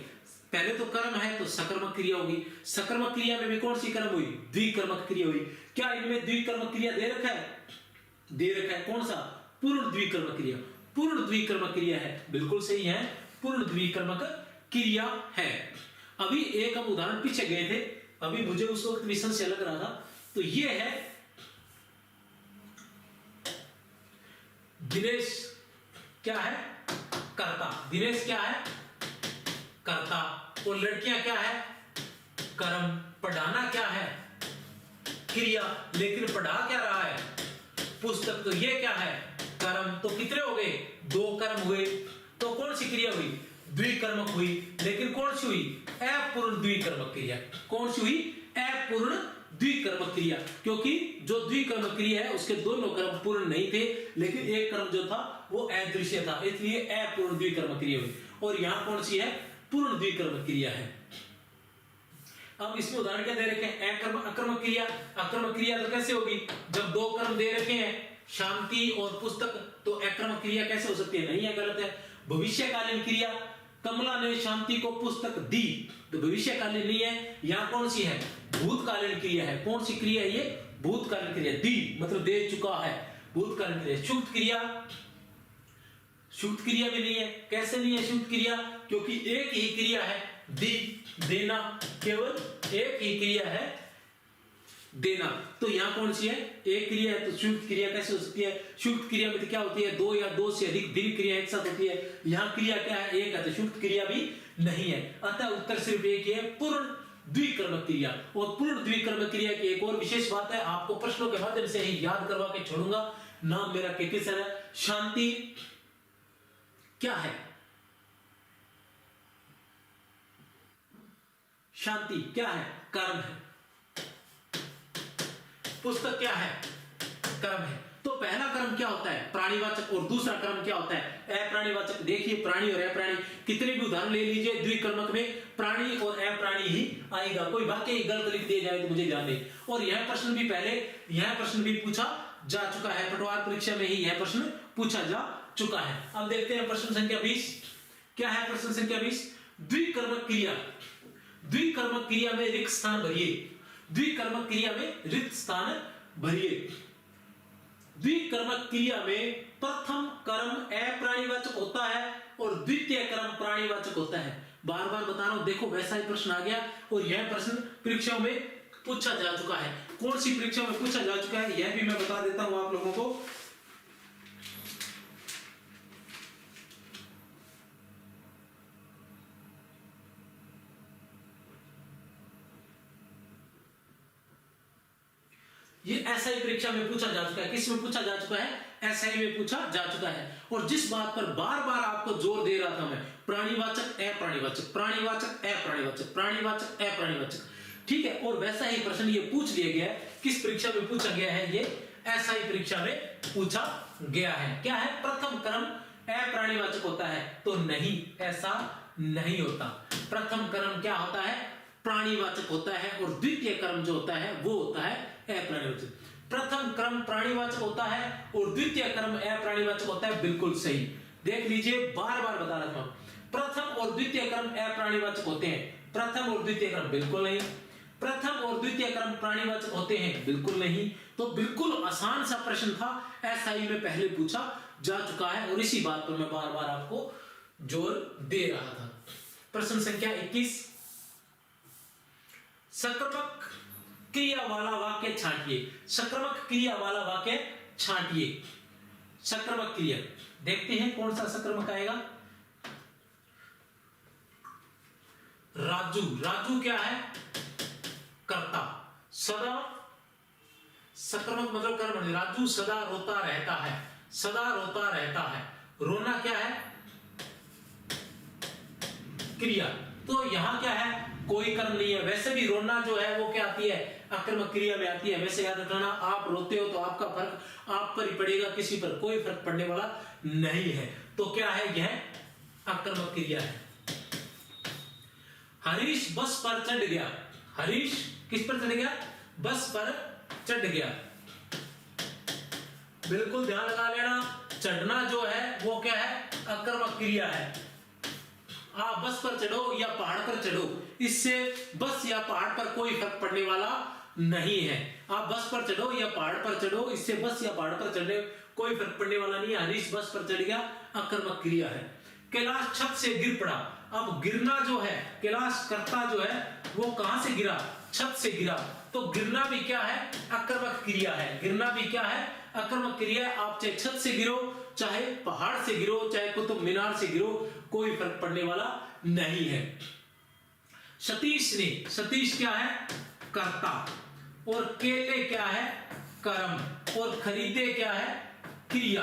Speaker 1: पहले तो कर्म है तो सकर्मक क्रिया होगी। सकर्मक क्रिया में भी कौन सी कर्म हुई? द्विकर्मक क्रिया हुई। क्या इनमें द्विकर्मक क्रिया दे रखा है? दे रखा है। कौन सा? पूर्ण द्विकर्मक क्रिया। पूर्ण द्विकर्मक क्रिया है, बिल्कुल सही है, पूर्ण द्विकर्मक क्रिया है। अभी एक हम उदाहरण पीछे गए थे, अभी मुझे उस वक्त विषय से लग रहा था, तो ये है दिनेश क्या है? कर्ता। दिनेश क्या है? कर्ता। और लड़कियां क्या है? कर्म। पढ़ाना क्या है? क्रिया। लेकिन पढ़ा क्या रहा है? पुस्तक। तो ये क्या है? कर्म। तो कितने हो गए? दो कर्म हुए। तो कौन सी क्रिया हुई? द्विकर्मक हुई। लेकिन कौन सी हुई? अपूर्ण द्विकर्मक क्रिया। कौन सी हुई? अपूर्ण द्विकर्मक क्रिया। क्योंकि जो द्विकर्मक क्रिया है उसके दोनों कर्म पूर्ण नहीं थे, लेकिन एक कर्म जो था वो अदृश्य था, इसलिए अपूर्ण द्विकर्मक क्रिया हुई। और यहां कौन सी है? पूर्ण द्विकर्मक क्रिया है। अब इसमें उदाहरण क्या दे रखे हैं? अकर्मक क्रिया। अकर्मक क्रिया तो कैसे होगी? जब दो कर्म दे रखे हैं, शांति और पुस्तक, तो अकर्मक क्रिया कैसे हो सकती है? नहीं है, गलत है। भविष्यकालीन क्रिया, कमला ने शांति को पुस्तक दी, तो भविष्यकालीन नहीं है, यहां कौन सी है? भूतकालीन क्रिया है। कौन सी क्रिया है ये? भूतकालीन क्रिया। दी मतलब दे चुका है, भूतकालीन क्रिया। शुद्ध क्रिया, शुद्ध क्रिया भी नहीं है। कैसे नहीं है शुद्ध क्रिया? क्योंकि एक ही क्रिया है, दी, देना, केवल एक ही क्रिया है, देना। तो यहां कौन सी है? एक क्रिया है, तो शुद्ध क्रिया कैसे हो सकती है? शुद्ध क्रिया में तो क्या होती है? दो या दो से अधिक दीर्घ क्रिया एक साथ होती है। यहां क्रिया क्या है? एक है, तो शुद्ध क्रिया भी नहीं है। अतः उत्तर सिर्फ एक ही है, पूर्ण द्विकर्मक क्रिया। और पूर्ण द्विकर्मक क्रिया की एक और विशेष बात है, आपको प्रश्नों के माध्यम से ही याद करवा के छोड़ूंगा। नाम मेरा के सर है। शांति क्या है? शांति क्या है? कर्म है। पुस्तक क्या है? कर्म है। तो पहला कर्म क्या होता है? प्राणीवाचक। और दूसरा कर्म क्या होता है? अप्राणीवाचक। देखिए प्राणी और अप्राणी, कितने भी उदाहरण ले लीजिए, द्विकर्मक में प्राणी और अप्राणी ही आएगा। कोई वाक्य ही गलत लिख दिया जाए तो मुझे ध्यान नहीं। और यह प्रश्न भी पहले, यह प्रश्न भी पूछा जा चुका है, पटवार परीक्षा में ही यह प्रश्न पूछा जा चुका है। अब देखते हैं प्रश्न संख्या 20 क्या है? प्रश्न संख्या 20, द्विकर्मक क्रिया। द्विकर्मक क्रिया में रिक्त स्थान भरिए। द्विकर्मक क्रिया में रिक्त स्थान भरिए। द्विकर्मक क्रिया में प्रथम कर्म अप्राणीवाचक होता है और द्वितीय कर्म प्राणीवाचक होता है। बार बार बता रहा हूं, देखो वैसा ही प्रश्न आ गया और यह प्रश्न परीक्षा में पूछा जा चुका है। कौन सी परीक्षा में पूछा जा चुका है यह भी मैं बता देता हूं आप लोगों को। ये एसआई परीक्षा में पूछा जा चुका है। किस में पूछा जा चुका है? एसआई में पूछा जा चुका है। और जिस बात पर बार बार आपको जोर दे रहा था मैं, प्राणीवाचक अप्राणीवाचक, प्राणीवाचक अप्राणीवाचक, प्राणीवाचक अप्राणीवाचक, ठीक है। और वैसा ही प्रश्न ये पूछ लिया गया है। किस परीक्षा में पूछा गया है? ये एसआई परीक्षा में पूछा गया है। क्या है? प्रथम कर्म अप्राणीवाचक होता है, तो नहीं, ऐसा नहीं होता। प्रथम कर्म क्या होता है? प्राणीवाचक होता है और द्वितीय कर्म जो होता है वो होता है अप्राणीवाचक। प्रथम कर्म प्राणीवाचक होता है और द्वितीय कर्म अप्राणीवाचक होता है, बिल्कुल सही। देख लीजिए, बार बार बता रहा था, प्रथम और द्वितीय कर्म अप्राणीवाचक होते हैं। प्रथम और द्वितीय कर्म बिल्कुल नहीं। प्रथम और द्वितीय कर्म प्राणीवाचक होते हैं, बिल्कुल नहीं। तो बिल्कुल आसान सा प्रश्न था, एसआई में पहले पूछा जा चुका है और इसी बात पर मैं बार बार आपको जोर दे रहा था। प्रश्न संख्या 21, सकर्मक क्रिया वाला वाक्य छांटिए। सकर्मक क्रिया वाला वाक्य छांटिए। सकर्मक क्रिया देखते हैं कौन सा सकर्मक आएगा। राजू। राजू क्या है? कर्ता। सदा, सकर्मक मतलब कर्म। राजू सदा रोता रहता है। सदा रोता रहता है। रोना क्या है? क्रिया। तो यहां क्या है? कोई कर्म नहीं है। वैसे भी रोना जो है वो क्या आती है? आक्रमक क्रिया में आती है। वैसे याद रखना, आप रोते हो तो आपका फर्क आप पर ही पड़ेगा, किसी पर कोई फर्क पड़ने वाला नहीं है। तो क्या है? यह आक्रमक क्रिया है। हरीश बस पर चढ़ गया। हरीश किस पर चढ़ गया? बस पर चढ़ गया। बिल्कुल ध्यान लगा लेना, चढ़ना जो है वो क्या है, अकर्मक क्रिया है। आप बस पर चढ़ो या पहाड़ पर चढ़ो, इससे बस या पहाड़ पर कोई फर्क पड़ने वाला नहीं है। आप बस पर चढ़ो या पहाड़ पर चढ़ो, इससे बस या पहाड़ पर चढ़ने कोई फर्क पड़ने वाला नहीं है। हरीश बस पर चढ़ गया, अकर्मक क्रिया है। कैलाश छत से गिर पड़ा। अब गिरना जो है, कैलाश कर्ता जो है वो कहां से गिरा, छत से गिरा, तो गिरना भी क्या है, अकर्मक क्रिया है। गिरना भी क्या है, अकर्मक क्रिया। आप चाहे छत से गिरो, चाहे पहाड़ से गिरो, चाहे कुतुब मीनार से गिरो, कोई फर्क पड़ने वाला नहीं है। सतीश ने, सतीश क्या है, कर्ता, और केले क्या है, कर्म, और खरीदे क्या है, क्रिया।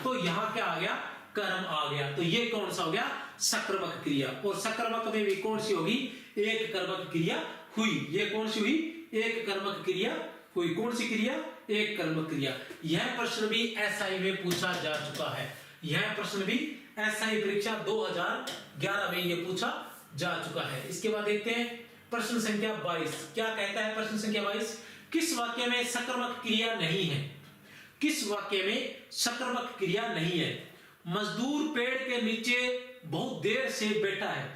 Speaker 1: तो यहां क्या आ गया, कर्म आ गया। तो ये कौन सा हो गया, सकर्मक क्रिया। और सकर्मक में भी कौन सी होगी, एक कर्मक क्रिया हुई। ये कौन सी हुई, एक कर्मक क्रिया हुई। कौन सी क्रिया, एक कर्मक क्रिया। यह प्रश्न भी एसआई में पूछा जा चुका है। यह प्रश्न भी एसआई परीक्षा 2011 में ये पूछा जा चुका है। इसके बाद देखते हैं प्रश्न संख्या 22। क्या कहता है प्रश्न संख्या 22, किस वाक्य में सकर्मक क्रिया नहीं है। किस वाक्य में सकर्मक क्रिया नहीं है। मजदूर पेड़ के नीचे बहुत देर से बैठा है।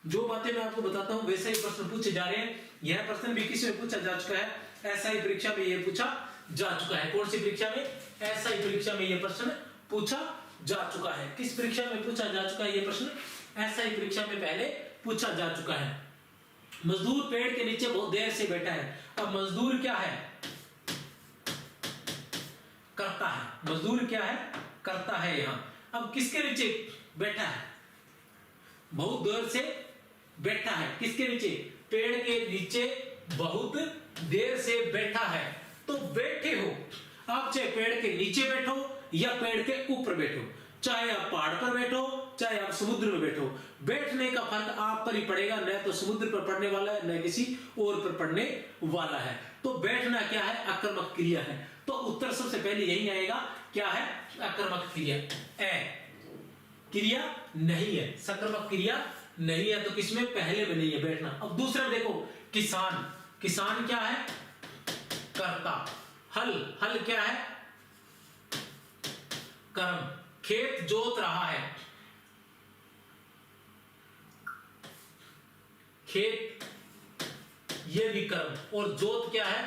Speaker 1: जो बातें मैं आपको बताता हूं वैसे ही प्रश्न पूछे जा रहे हैं। यह प्रश्न भी किसी में पूछा जा चुका है, एसआई परीक्षा में यह पूछा जा चुका है। कौन सी परीक्षा में, एसआई परीक्षा में यह प्रश्न पूछा जा चुका है। किस परीक्षा में पूछा जा चुका है यह प्रश्न, एसआई परीक्षा में पहले पूछा जा चुका है। मजदूर पेड़ के नीचे बहुत देर से बैठा है। अब मजदूर क्या है, करता है। मजदूर क्या है, करता है। यहां अब किसके नीचे बैठा है, बहुत देर से बैठा है। किसके नीचे, पेड़ के नीचे बहुत देर से बैठा है। तो बैठे हो आप, चाहे पेड़ के नीचे बैठो या पेड़ के ऊपर बैठो, चाहे आप पहाड़ पर बैठो, चाहे आप समुद्र में बैठो, बैठने का फर्क आप पर ही पड़ेगा। न तो समुद्र पर पड़ने वाला है, न किसी और पर पड़ने वाला है। तो बैठना क्या है, अकर्मक क्रिया है। तो उत्तर सबसे पहले यही आएगा, क्या है, अकर्मक क्रिया। ए क्रिया नहीं है, सकर्मक क्रिया नहीं है। तो किसमें, पहले में नहीं है बैठना। अब दूसरा देखो, किसान। किसान क्या है, कर्ता। हल, हल क्या है, कर्म। खेत जोत रहा है, खेत, ये भी कर्म। और जोत क्या है,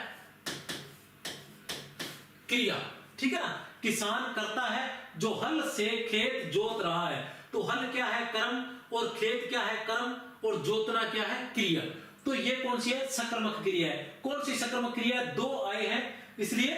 Speaker 1: क्रिया। ठीक है ना। किसान करता है जो हल से खेत जोत रहा है। तो हल क्या है, कर्म, और खेत क्या है, कर्म, और जोतना क्या है, क्रिया। तो ये कौन सी है, सकर्मक क्रिया है। कौन सी सकर्मक क्रिया, दो आए हैं इसलिए।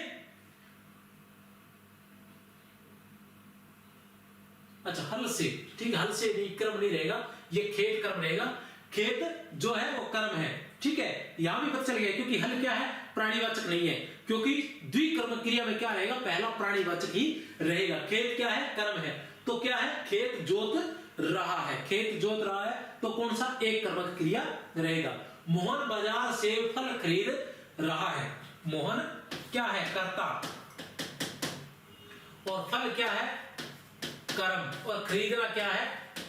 Speaker 1: अच्छा, हल से, ठीक है, हल से नहीं, कर्म नहीं रहेगा, ये खेत कर्म रहेगा। खेत जो है वो कर्म है। ठीक है, यहां भी पता चल गया, क्योंकि हल क्या है, प्राणीवाचक नहीं है। क्योंकि द्विकर्मक क्रिया में क्या रहेगा, पहला प्राणीवाचक ही रहेगा। खेत क्या है, कर्म है। तो क्या है, खेत जोत रहा है, खेत जोत रहा है। तो कौन सा, एक कर्मक क्रिया रहेगा। मोहन बाजार से फल खरीद रहा है। मोहन क्या है, कर्ता, और फल क्या है, कर्म, और खरीदना क्या है,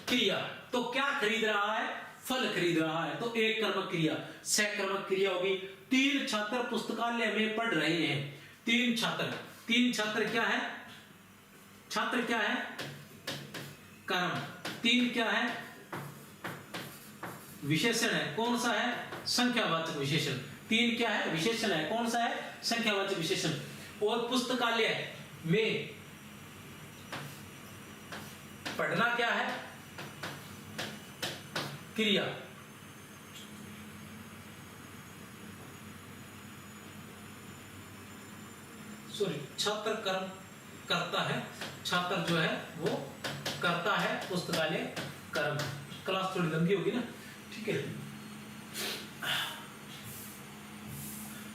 Speaker 1: क्रिया। तो क्या खरीद रहा है, फल खरीद रहा है। तो एक कर्मक क्रिया, सकर्मक क्रिया होगी। तीन छात्र पुस्तकालय में पढ़ रहे हैं। तीन छात्र, तीन छात्र क्या है, छात्र क्या है, कर्म। तीन क्या है, विशेषण है। कौन सा है, संख्यावाचक विशेषण। तीन क्या है, विशेषण है। कौन सा है, संख्यावाचक विशेषण। और पुस्तकालय में पढ़ना क्या है, क्रिया। सॉरी, छात्र कर्म करता है, छात्र जो है वो करता है, पुस्तकालय कर्म। क्लास थोड़ी लंबी होगी ना, ठीक है।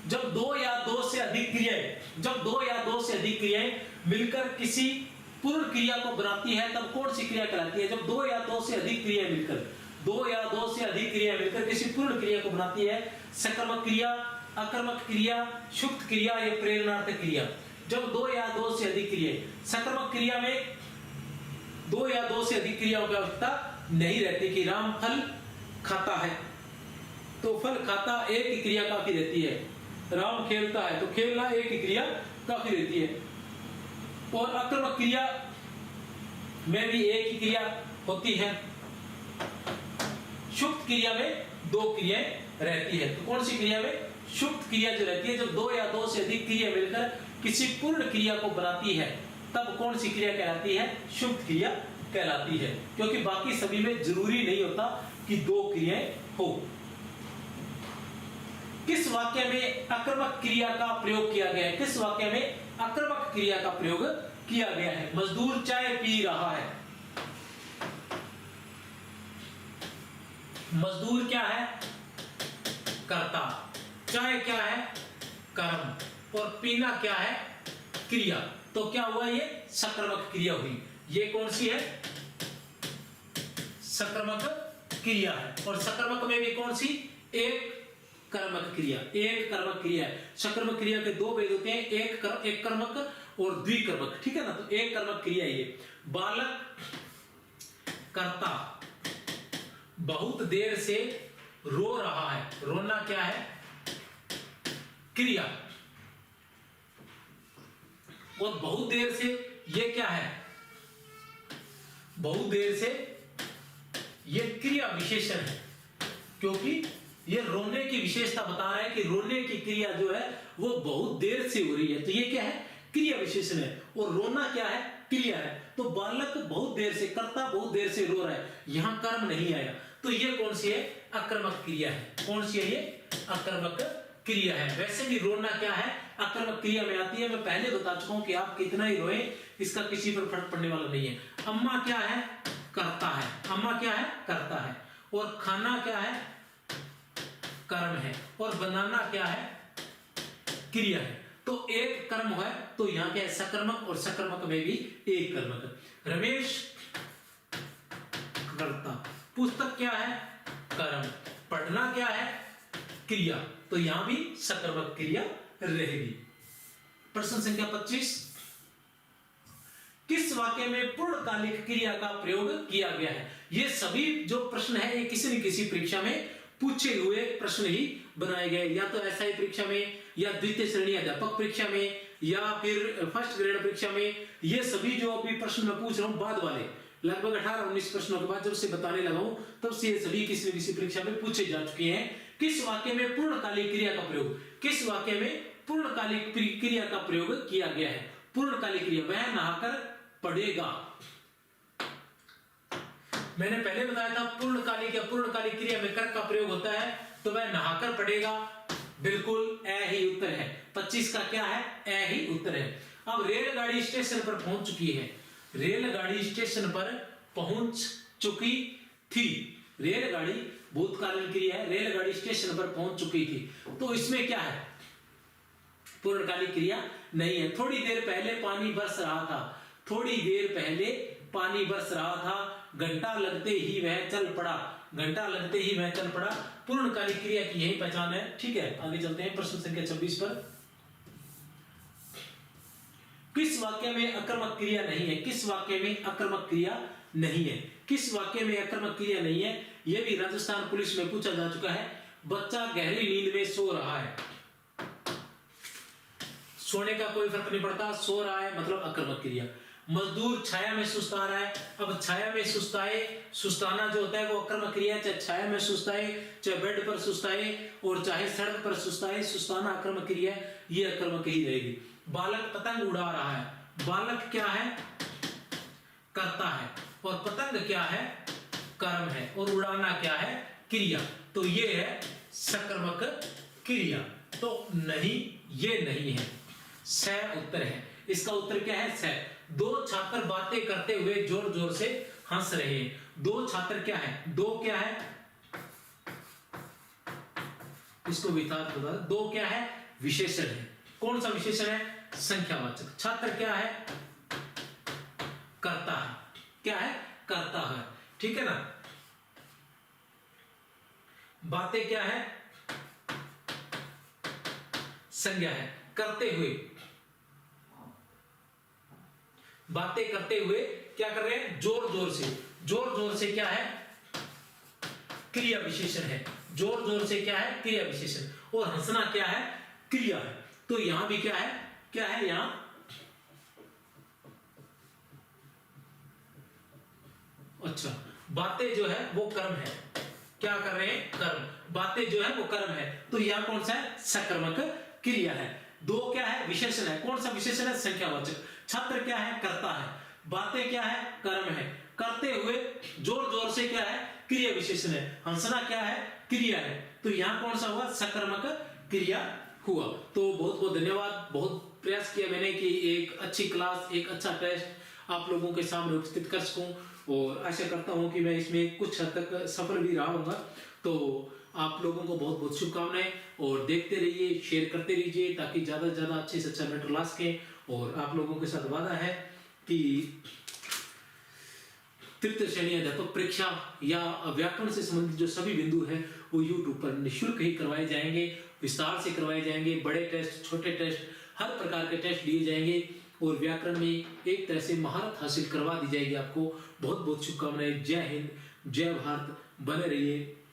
Speaker 1: जब दो या दो से अधिक क्रियाएं, जब दो या दो से अधिक क्रियाएं मिलकर किसी पूर्ण क्रिया को बनाती है, तब कौन सी क्रिया कहलाती है। जब दो या दो से अधिक क्रियाएं मिलकर, दो या दो से अधिक क्रिया मिलकर किसी पूर्ण क्रिया को बनाती है, सकर्मक क्रिया, अकर्मक क्रिया, सुक्त क्रिया या प्रेरणार्थक क्रिया। जब दो या दो से अधिक क्रिया, सकर्मक क्रिया में दो या दो से अधिक क्रियाओं की आवश्यकता नहीं रहती कि राम फल खाता है तो फल खाता एक ही क्रिया काफी रहती है। राम खेलता है तो खेलना एक ही क्रिया काफी रहती है। और आक्रमक क्रिया में भी एक ही क्रिया होती है, सुप्त क्रिया में दो क्रियाएं रहती है। तो कौन सी क्रिया में? सुप्त क्रिया जो रहती है, जब दो या दो से अधिक क्रिया मिलकर किसी पूर्ण क्रिया को बनाती है, तब कौन सी क्रिया कहलाती है? सुप्त क्रिया कहलाती है। क्योंकि बाकी सभी में जरूरी नहीं होता कि दो क्रियाएं हो। किस वाक्य में आक्रमक क्रिया का प्रयोग किया गया है? किस वाक्य में आक्रमक क्रिया का प्रयोग किया गया है? मजदूर चाय पी रहा है। मजदूर क्या है? कर्ता। चाय क्या है? कर्म। और पीना क्या है? क्रिया। तो क्या हुआ? ये सक्रामक क्रिया हुई। ये कौन सी है? सक्रामक क्रिया है। और सक्रामक में भी कौन सी? एक कर्मक क्रिया। एक कर्मक क्रिया है। सक्रामक क्रिया के दो भेद होते हैं, एक कर्मक और द्विकर्मक, ठीक है ना। तो एक कर्मक क्रिया ये। बालक कर्ता बहुत देर से रो रहा है। रोना क्या है? क्रिया। और बहुत देर से ये क्या है? बहुत देर से ये क्रिया विशेषण है, क्योंकि ये रोने की विशेषता बता रहा है कि रोने की क्रिया जो है वो बहुत देर से हो रही है। तो ये क्या है? क्रिया विशेषण है। और रोना क्या है? क्रिया है। तो बालक बहुत देर से, कर्ता बहुत देर से रो रहा है, यहां कर्म नहीं आया। तो ये कौन सी है? आक्रमक क्रिया है। कौन सी है ये? आक्रमक क्रिया है। वैसे भी रोना क्या है? आक्रमक क्रिया में आती है। मैं पहले बता चुका हूं कि आप कितना ही रोए इसका किसी पर फर्क पड़ने वाला नहीं है। अम्मा क्या है? करता है। अम्मा क्या है? करता है। और खाना क्या है? कर्म है। और बनाना क्या है? क्रिया है। तो एक कर्म है, तो यहां क्या है? सकर्मक। और सकर्मक में भी एक कर्मक। रमेश करता। पुस्तक क्या है? कर्म। पढ़ना क्या है? क्रिया। तो यहां भी सकर्मक क्रिया रहेगी। प्रश्न संख्या 25, किस वाक्य में पूर्णकालिक क्रिया का प्रयोग किया गया है? ये सभी जो प्रश्न है ये किसी न किसी परीक्षा में पूछे हुए प्रश्न ही बनाए गए, या तो एसआई परीक्षा में, या द्वितीय श्रेणी अध्यापक परीक्षा में, या फिर फर्स्ट ग्रेड परीक्षा में। ये सभी जो अभी प्रश्न मैं पूछ रहा हूं बाद वाले, लगभग 18-19 प्रश्नों के बाद जब से बताने लगा हूं तब से ये सभी किसी न किसी परीक्षा में पूछे जा चुके हैं। किस वाक्य में पूर्णकालिक क्रिया का प्रयोग? किस वाक्य में पूर्णकालिक क्रिया का प्रयोग किया गया है? पूर्णकालिक क्रिया, वह नहाकर पढ़ेगा। मैंने पहले बताया था पूर्णकालिक या पूर्णकालिक क्रिया में कर का प्रयोग होता है, तो वह नहाकर पढ़ेगा। बिल्कुल ए ही उत्तर है। 25 का क्या है? ए ही उत्तर है। अब रेलगाड़ी स्टेशन पर पहुंच चुकी है। रेलगाड़ी स्टेशन पर पहुंच चुकी थी। रेलगाड़ी भूतकालीन क्रिया है। रेलगाड़ी स्टेशन पर पहुंच चुकी थी। तो इसमें क्या है? पूर्णकालिक क्रिया नहीं है। थोड़ी देर पहले पानी बरस रहा था। थोड़ी देर पहले पानी बरस रहा था। घंटा लगते ही वह चल पड़ा। घंटा लगते ही वह चल पड़ा। पूर्णकालिक क्रिया की यही पहचान है। ठीक है, आगे चलते हैं प्रश्न संख्या 26 पर। किस वाक्य में आक्रमक क्रिया नहीं है? किस वाक्य में आक्रमक क्रिया नहीं है? किस वाक्य में आक्रमक क्रिया नहीं है? यह भी राजस्थान पुलिस में पूछा जा चुका है। बच्चा गहरी नींद में सो रहा है। सोने का कोई फर्क नहीं पड़ता, सो रहा है मतलब आक्रमक क्रिया। मजदूर छाया में सुस्ता रहा है। अब छाया में सुस्ताए, सुस्ताना जो होता है वो आक्रमक क्रिया। चाहे छाया में सुस्ताए, चाहे बेड पर सुस्ताए, और चाहे सड़क पर सुस्ताए, सुस्ताना आक्रमक क्रिया, ये आक्रमक ही रहेगी। बालक पतंग उड़ा रहा है। बालक क्या है? करता है। और पतंग क्या है? कर्म है। और उड़ाना क्या है? क्रिया। तो ये है सकर्मक क्रिया। तो नहीं, ये नहीं है। स उत्तर है। इसका उत्तर क्या है? स। दो छात्र बातें करते हुए जोर जोर से हंस रहे हैं। दो छात्र क्या है? दो क्या है? इसको विस्तार बता। दो क्या है? विशेषण है। कौन सा विशेषण है? संख्यावाचक। छात्र क्या है? करता है। क्या है? करता है। ठीक है ना। बातें क्या है? संज्ञा है। करते हुए, बातें करते हुए क्या कर रहे हैं? जोर जोर से। जोर जोर से क्या है? क्रिया विशेषण है। जोर जोर से क्या है? क्रिया विशेषण। और हंसना क्या है? क्रिया है। तो यहां भी क्या है? क्या है यहां, अच्छा बातें जो है वो कर्म है, क्या कर रहे हैं, कर्म, बातें जो है वो कर्म है, तो यह कौन सा है, सकर्मक क्रिया है। दो क्या है, विशेषण है, कौन सा विशेषण है, संख्यावाचक। छत्र क्या है, कर्ता है, बातें क्या है, कर्म है, करते हुए जोर जोर से क्या है, क्रिया विशेषण है, हंसना क्या है, क्रिया है, तो यहां कौन सा हुआ, सकर्मक क्रिया हुआ। तो बहुत बहुत धन्यवाद, बहुत प्रयास किया मैंने कि एक अच्छी क्लास, एक अच्छा टेस्ट आप लोगों के सामने उपस्थित कर सकूं, और आशा करता हूं कि मैं इसमें कुछ हद तक सफल भी रहा हूंगा। तो आप लोगों को बहुत बहुत शुभकामनाएं, और देखते रहिए, शेयर करते रहिए, ताकि ज्यादा से ज्यादा अच्छे से अच्छा मैटर ला सकें। और आप लोगों के साथ वादा है कि तृतीय श्रेणी अध्यापक परीक्षा या व्याकरण से संबंधित जो सभी बिंदु हैं वो यूट्यूब पर निःशुल्क ही करवाए जाएंगे, विस्तार से करवाए जाएंगे, बड़े टेस्ट, छोटे टेस्ट, हर प्रकार के टेस्ट लिए जाएंगे, और व्याकरण में एक तरह से महारत हासिल करवा दी जाएगी आपको। बहुत बहुत शुभकामनाएं। जय हिंद, जय भारत, बने रहिए।